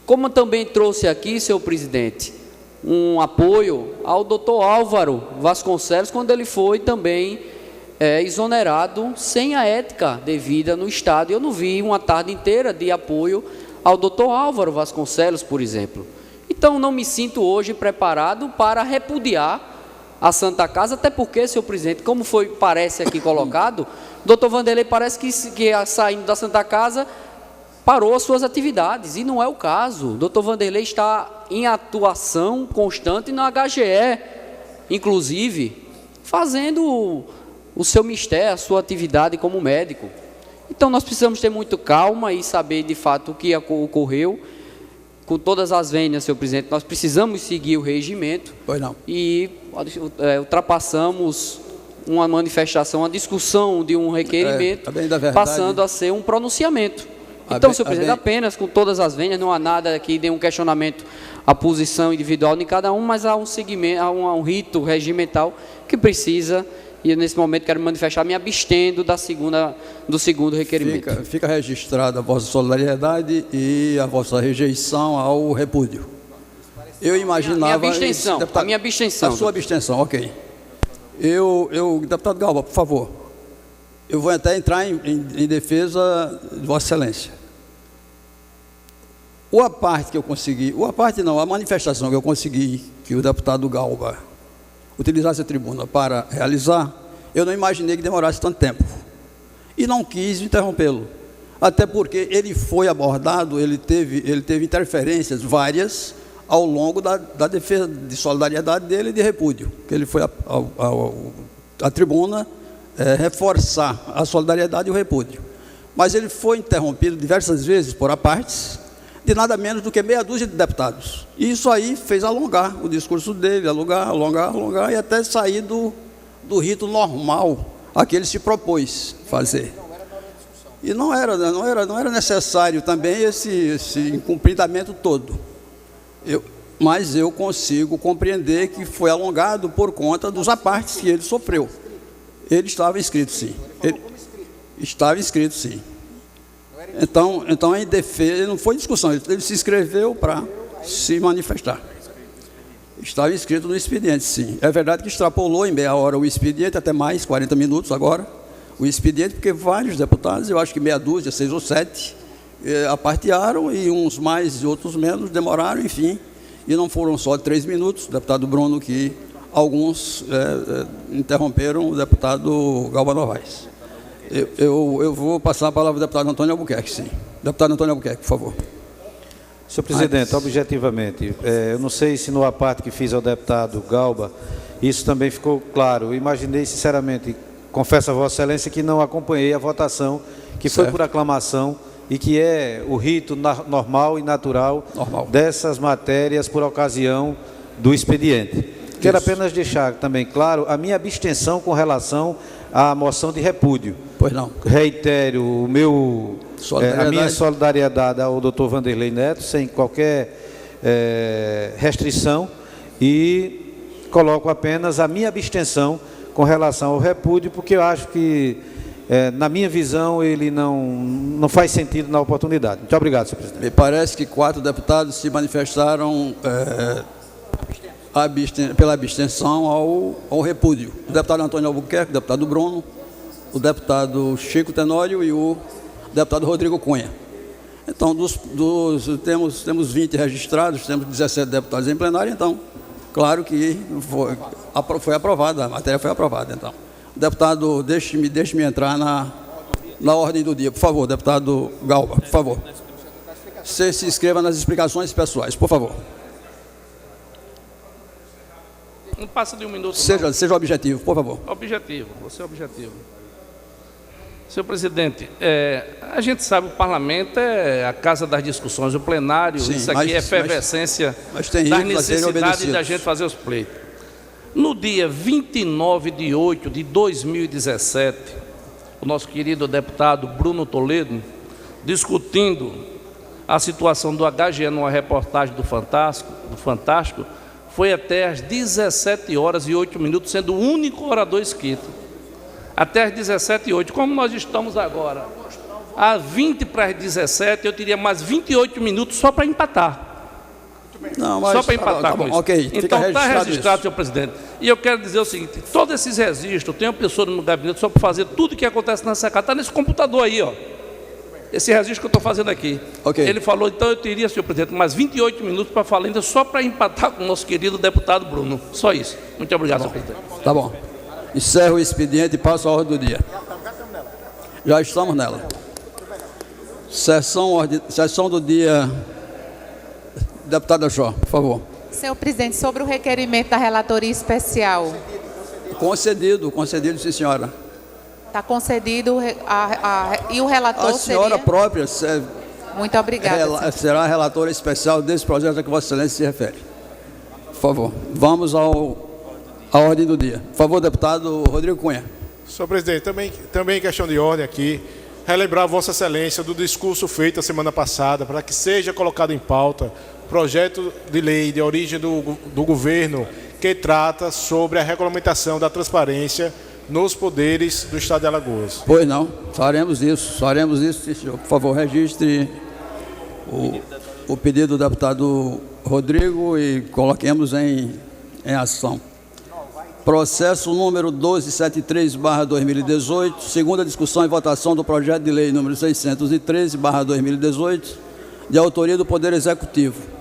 Como também trouxe aqui, senhor presidente, um apoio ao doutor Álvaro Vasconcelos, quando ele foi também exonerado sem a ética devida no Estado. Eu não vi uma tarde inteira de apoio ao doutor Álvaro Vasconcelos, por exemplo. Então, não me sinto hoje preparado para repudiar a Santa Casa, até porque, senhor presidente, como parece aqui colocado, o doutor Vanderlei parece que saindo da Santa Casa parou as suas atividades, e não é o caso. O doutor Vanderlei está em atuação constante na HGE, inclusive, fazendo o seu mistério, a sua atividade como médico. Então, nós precisamos ter muito calma e saber, de fato, o que ocorreu. Com todas as vênias, senhor presidente, nós precisamos seguir o regimento. Pois não. E ultrapassamos uma manifestação, uma discussão de um requerimento, passando a ser um pronunciamento. Então, senhor presidente, apenas com todas as vênias, não há nada aqui, nenhum questionamento à posição individual de cada um, mas há um segmento, há um rito regimental que precisa, e nesse momento quero manifestar me abstendo do segundo requerimento. Fica registrada a vossa solidariedade e a vossa rejeição ao repúdio. Eu imaginava... A minha abstenção. A sua abstenção, ok. Deputado Galba, por favor. Eu vou até entrar em defesa de Vossa Excelência. A manifestação que eu consegui que o deputado Galba utilizasse a tribuna para realizar, eu não imaginei que demorasse tanto tempo. E não quis interrompê-lo. Até porque ele foi abordado, ele teve interferências várias ao longo da defesa de solidariedade dele e de repúdio. Que ele foi à tribuna reforçar a solidariedade e o repúdio. Mas ele foi interrompido diversas vezes por apartes, de nada menos do que meia dúzia de deputados. E isso aí fez alongar o discurso dele, alongar, e até sair do rito normal a que ele se propôs fazer. E não era necessário também esse incumprimento todo. Mas eu consigo compreender que foi alongado por conta dos apartes que ele sofreu. Ele estava inscrito, sim. Estava inscrito, sim. Então, em defesa, não foi discussão, ele se inscreveu para se manifestar. Estava inscrito no expediente, sim. É verdade que extrapolou em meia hora o expediente, até mais, 40 minutos agora, o expediente, porque vários deputados, eu acho que meia dúzia, 6 ou 7, apartearam, e uns mais e outros menos, demoraram, enfim, e não foram só 3 minutos, o deputado Bruno, que alguns interromperam o deputado Galba Novaes. Eu vou passar a palavra ao deputado Antônio Albuquerque, sim. Deputado Antônio Albuquerque, por favor. Senhor presidente, objetivamente, eu não sei se no aparte que fiz ao deputado Galba, isso também ficou claro. Eu imaginei, sinceramente, confesso a Vossa Excelência que não acompanhei a votação, que foi por aclamação e que é o rito normal e natural dessas matérias por ocasião do expediente. Quero apenas deixar também claro a minha abstenção com relação à moção de repúdio. Pois não. Reitero a minha solidariedade ao doutor Vanderlei Neto, sem qualquer restrição, e coloco apenas a minha abstenção com relação ao repúdio, porque eu acho que, na minha visão, ele não faz sentido na oportunidade. Muito obrigado, senhor presidente. Me parece que 4 deputados se manifestaram pela abstenção ao repúdio. O deputado Antônio Albuquerque, o deputado Bruno, o deputado Chico Tenório e o deputado Rodrigo Cunha. Então, temos 20 registrados, temos 17 deputados em plenário, então, claro que foi aprovada, a matéria foi aprovada. Então, deputado, deixe-me entrar na ordem do dia, por favor, deputado Galba, por favor. Você se inscreva nas explicações pessoais, por favor. Não passa de um minuto. Seja objetivo, por favor. Objetivo, você é objetivo. Senhor presidente, a gente sabe que o parlamento é a casa das discussões, o plenário, sim, isso aqui é efervescência da necessidade da gente fazer os pleitos. No dia 29 de 8 de 2017, o nosso querido deputado Bruno Toledo, discutindo a situação do HGE numa reportagem do Fantástico, foi até às 17h08, sendo o único orador inscrito. Até às 17h08. Como nós estamos agora, às 20 para as 17, eu teria mais 28 minutos só para empatar. Não, mas, só para empatar com isso. Okay, então está registrado, senhor presidente. E eu quero dizer o seguinte, todos esses registros, tem uma pessoa no gabinete só para fazer tudo que acontece na secretaria, está nesse computador aí, ó. Esse registro que eu estou fazendo aqui. Okay. Ele falou, então eu teria, senhor presidente, mais 28 minutos para falar ainda só para empatar com o nosso querido deputado Bruno. Só isso. Muito obrigado, senhor presidente. Tá bom. Encerro o expediente e passo a ordem do dia. Já estamos nela. Sessão do dia. Deputada Jó, por favor. Senhor presidente, sobre o requerimento da relatoria especial. Concedido, sim, senhora. Está concedido e o relator a senhora seria... própria Muito obrigada. Será a relatora especial desse projeto a que Vossa Excelência se refere. Por favor, vamos à ordem do dia. Por favor, deputado Rodrigo Cunha. Senhor presidente, também questão de ordem aqui, relembrar Vossa Excelência do discurso feito a semana passada, para que seja colocado em pauta projeto de lei de origem do governo que trata sobre a regulamentação da transparência nos poderes do Estado de Alagoas. Pois não, faremos isso, sim, senhor. Por favor, registre o pedido do deputado Rodrigo e coloquemos em ação. Processo número 1273/2018, segunda discussão e votação do projeto de lei número 613/2018, de autoria do Poder Executivo.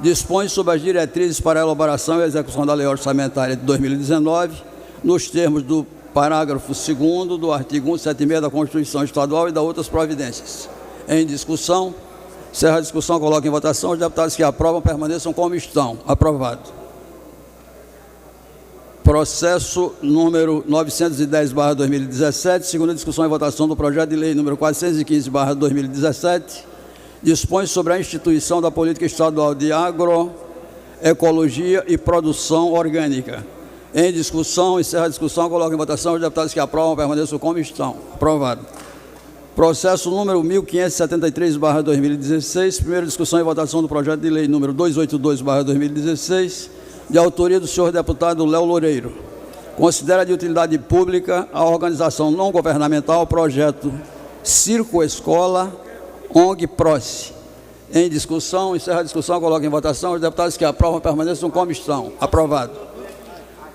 Dispõe sobre as diretrizes para a elaboração e execução da lei orçamentária de 2019, nos termos do parágrafo 2º do artigo 176 da Constituição Estadual e da outras providências. Em discussão, encerra a discussão, coloca em votação. Os deputados que aprovam permaneçam como estão. Aprovado. Processo número 910/2017, segunda discussão e votação do projeto de lei número 415/2017, dispõe sobre a instituição da política estadual de agroecologia e produção orgânica. Em discussão, encerra a discussão, coloca em votação. Os deputados que aprovam permaneçam como estão. Aprovado. Processo número 1573/2016, primeira discussão e votação do projeto de lei número 282/2016, de autoria do senhor deputado Léo Loureiro. Considera de utilidade pública a organização não governamental projeto Circo Escola ONG PROCE. Em discussão, encerra a discussão, coloca em votação. Os deputados que aprovam permaneçam como estão. Aprovado.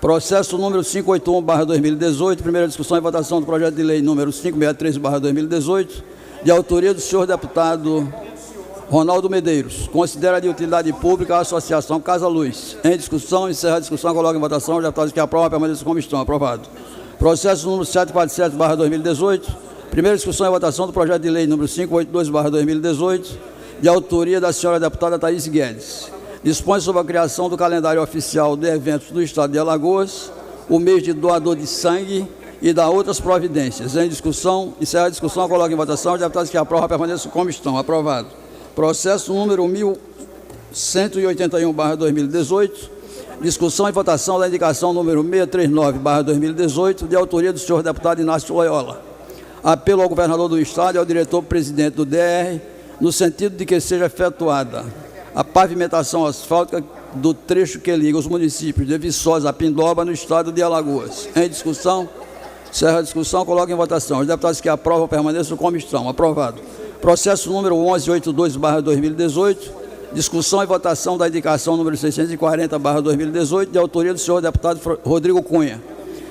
Processo número 581/2018, primeira discussão e votação do projeto de lei número 563/2018, de autoria do senhor deputado Ronaldo Medeiros. Considera de utilidade pública a associação Casa Luz. Em discussão, encerra a discussão, coloca em votação. Os deputados que aprovam permaneçam como estão. Aprovado. Processo número 747/2018, primeira discussão e votação do projeto de lei número 582/2018, de autoria da senhora deputada Thaís Guedes. Dispõe sobre a criação do calendário oficial de eventos do Estado de Alagoas, o mês de doador de sangue e da outras providências. Em discussão, encerra a discussão, coloca em votação. Os deputados que aprovam permaneçam como estão. Aprovado. Processo número 1181/2018, discussão e votação da indicação número 639/2018, de autoria do senhor deputado Inácio Loyola. Apelo ao governador do Estado e ao diretor-presidente do DR, no sentido de que seja efetuada a pavimentação asfáltica do trecho que liga os municípios de Viçosa a Pindoba, no estado de Alagoas. Em discussão, encerra a discussão, coloca em votação. Os deputados que aprovam permaneçam como estão. Aprovado. Processo número 1182/2018, Discussão e votação da indicação número 640/2018, de autoria do senhor deputado Rodrigo Cunha.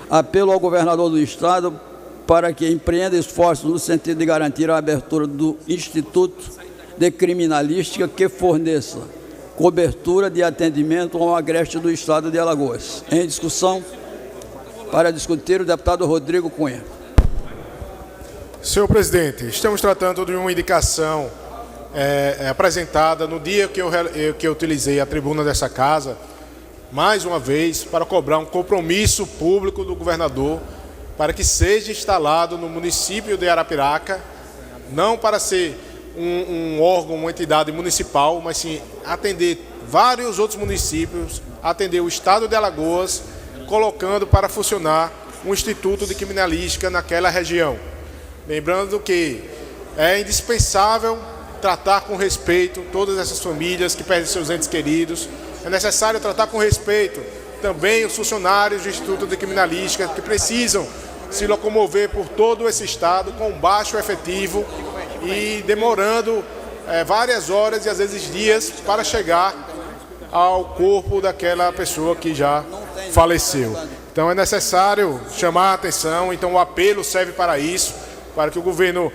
Apelo ao governador do Estado para que empreenda esforços no sentido de garantir a abertura do Instituto de Criminalística que forneça cobertura de atendimento ao agreste do Estado de Alagoas. Em discussão, para discutir, o deputado Rodrigo Cunha. Senhor presidente, estamos tratando de uma indicação apresentada no dia que eu utilizei a tribuna dessa casa, mais uma vez, para cobrar um compromisso público do governador para que seja instalado no município de Arapiraca, não para ser um órgão, uma entidade municipal, mas sim atender vários outros municípios, atender o Estado de Alagoas, colocando para funcionar um Instituto de Criminalística naquela região. Lembrando que é indispensável tratar com respeito todas essas famílias que perdem seus entes queridos. É necessário tratar com respeito também os funcionários do Instituto de Criminalística que precisam se locomover por todo esse estado com baixo efetivo e demorando várias horas e às vezes dias para chegar ao corpo daquela pessoa que já faleceu. Então é necessário chamar a atenção, então o apelo serve para isso, para que o governo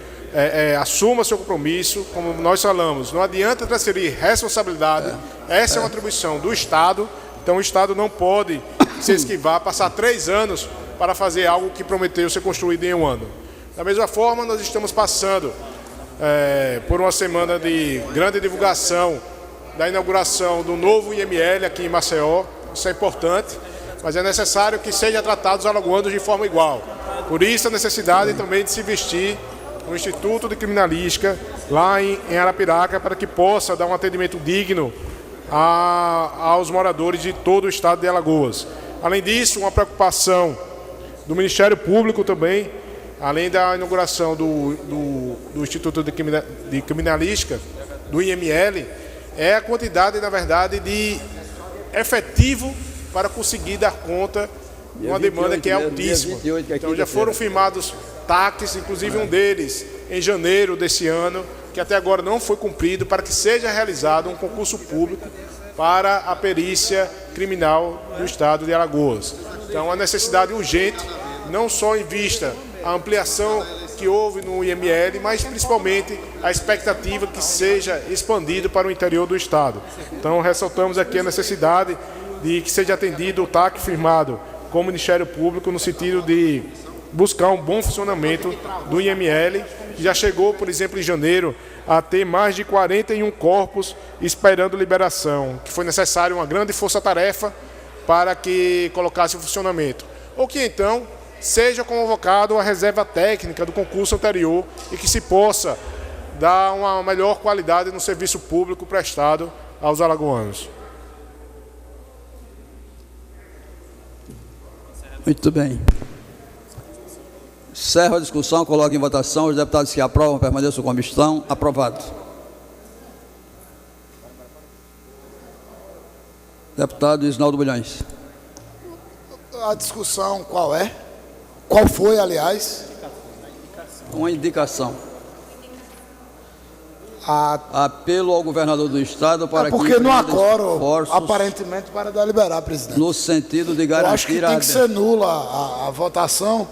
assuma seu compromisso. Como nós falamos, não adianta transferir responsabilidade, essa é uma atribuição do Estado, então o Estado não pode se esquivar, passar 3 anos para fazer algo que prometeu ser construído em 1 ano. Da mesma forma, nós estamos passando por uma semana de grande divulgação da inauguração do novo IML aqui em Maceió, isso é importante, mas é necessário que seja tratado os alagoanos de forma igual. Por isso a necessidade também de se investir no Instituto de Criminalística, lá em Arapiraca, para que possa dar um atendimento digno aos moradores de todo o estado de Alagoas. Além disso, uma preocupação do Ministério Público também, além da inauguração do Instituto de Criminalística, do IML, é a quantidade, na verdade, de efetivo para conseguir dar conta de uma demanda que é altíssima. Então já foram firmados TACs, inclusive um deles em janeiro desse ano, que até agora não foi cumprido, para que seja realizado um concurso público para a perícia criminal do estado de Alagoas. Então a necessidade urgente, não só em vista a ampliação que houve no IML, mas principalmente a expectativa que seja expandido para o interior do estado. Então ressaltamos aqui a necessidade de que seja atendido o TAC firmado com o Ministério Público no sentido de buscar um bom funcionamento do IML, que já chegou, por exemplo, em janeiro, a ter mais de 41 corpos esperando liberação, que foi necessário uma grande força-tarefa para que colocasse em funcionamento. Ou que, então, seja convocado a reserva técnica do concurso anterior e que se possa dar uma melhor qualidade no serviço público prestado aos alagoanos. Muito bem. Encerro a discussão, coloco em votação. Os deputados que aprovam permaneçam como estão. Aprovado. Deputado Isnaldo Bulhões. A discussão qual é? Qual foi, aliás? Uma indicação. Apelo ao governador do estado para que... Porque não há quórum, aparentemente, para deliberar, presidente. No sentido de garantir... Eu acho que tem que ser nula a votação,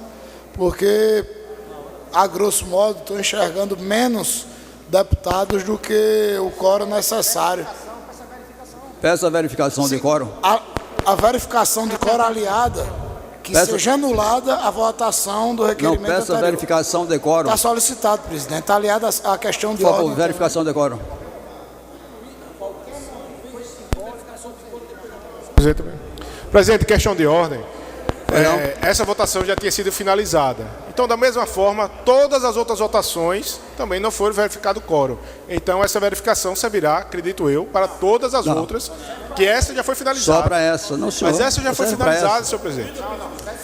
porque, a grosso modo, estou enxergando menos deputados do que o quórum necessário. Peço a verificação de quórum. A verificação de quórum aliada, que seja anulada a votação do requerimento anterior. Não, peço a verificação de quórum. Está solicitado, presidente. Está aliada à questão de ordem. Por ordem. favor, verificação de quórum. Presidente, questão de ordem. Essa votação já tinha sido finalizada. Então, da mesma forma, todas as outras votações também não foram verificado o quórum. Então, essa verificação servirá, acredito eu, para todas as outras, que essa já foi finalizada. Só para essa, não, senhor. Mas essa já foi finalizada, senhor presidente.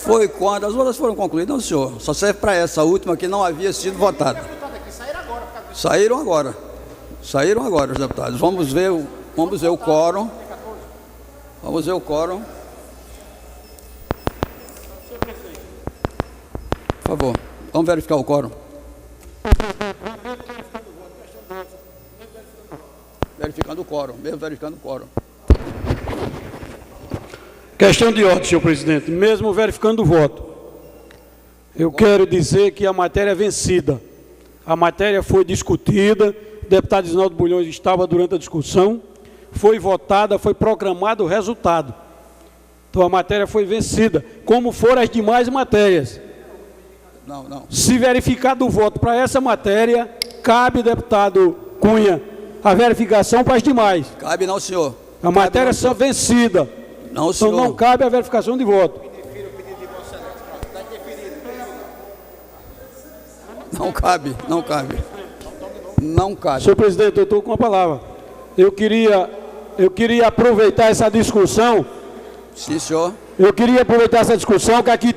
Foi quando as outras foram concluídas, não, senhor. Só serve para essa última que não havia sido votada. Saíram agora. Saíram agora os deputados. Vamos ver o quórum. Vamos ver o quórum. Por favor, vamos verificar o quórum. verificando o quórum, mesmo verificando o quórum. Questão de ordem, senhor presidente. Mesmo verificando o voto, eu quero dizer que a matéria é vencida. A matéria foi discutida, o deputado Isnaldo Bulhões estava durante a discussão, foi votada, foi proclamado o resultado. Então a matéria foi vencida, como foram as demais matérias. Não. Se verificado o voto para essa matéria, cabe, deputado Cunha, a verificação para as demais. Cabe não, senhor. A matéria é vencida. Não, senhor. Então não cabe a verificação de voto. Não cabe. Não cabe. Senhor presidente, eu estou com a palavra. Eu queria aproveitar essa discussão. Sim, senhor. Eu queria aproveitar essa discussão, que aqui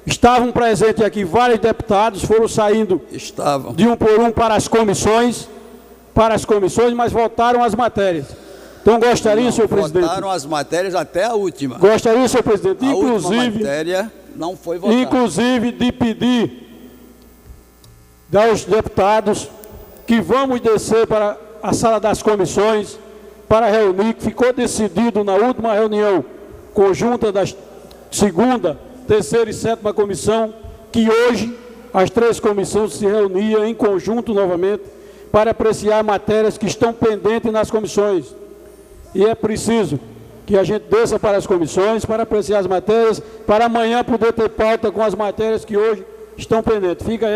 estavam presentes aqui vários deputados, foram saindo de um por um para as comissões, mas votaram as matérias. Então gostaria, senhor presidente... Votaram as matérias até a última. Gostaria, senhor presidente, a última matéria não foi votada. Inclusive de pedir aos deputados que vamos descer para a sala das comissões para reunir, que ficou decidido na última reunião conjunta das segunda, terceira e sétima comissão, que hoje as três comissões se reuniam em conjunto novamente para apreciar matérias que estão pendentes nas comissões. E é preciso que a gente desça para as comissões para apreciar as matérias, para amanhã poder ter pauta com as matérias que hoje estão pendentes. Fica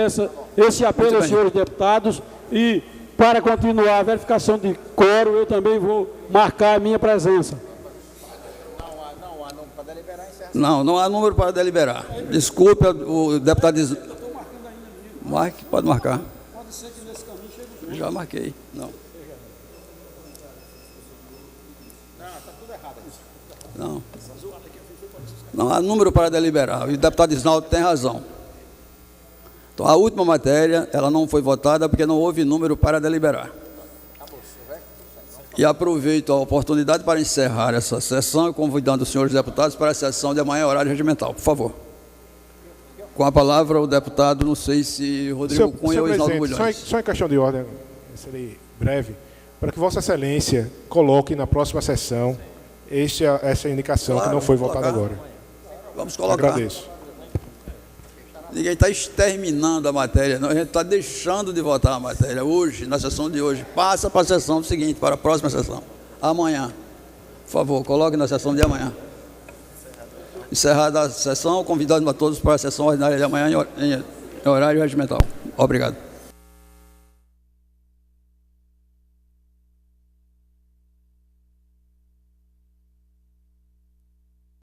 esse apelo aos senhores deputados e, para continuar a verificação de quórum, eu também vou marcar a minha presença. Não há número para deliberar. Desculpe, o deputado diz... Marque, pode marcar. Pode ser que nesse caminho chegue... Já marquei. Não. Não há número para deliberar. E o deputado Isnaldo tem razão. Então, a última matéria, ela não foi votada porque não houve número para deliberar. E aproveito a oportunidade para encerrar essa sessão, convidando os senhores deputados para a sessão de amanhã, horário regimental. Por favor. Com a palavra, o deputado, não sei se Rodrigo Cunha ou Isnaldo Bulhões. Só em questão de ordem, serei breve, para que Vossa Excelência coloque na próxima sessão essa indicação, claro, que não foi votada agora. Vamos colocar. Agradeço. Ninguém está exterminando a matéria, não. A gente está deixando de votar a matéria hoje, na sessão de hoje. Passa para a sessão seguinte, para a próxima sessão. Amanhã. Por favor, coloque na sessão de amanhã. Encerrada a sessão, convidando a todos para a sessão ordinária de amanhã em horário regimental. Obrigado.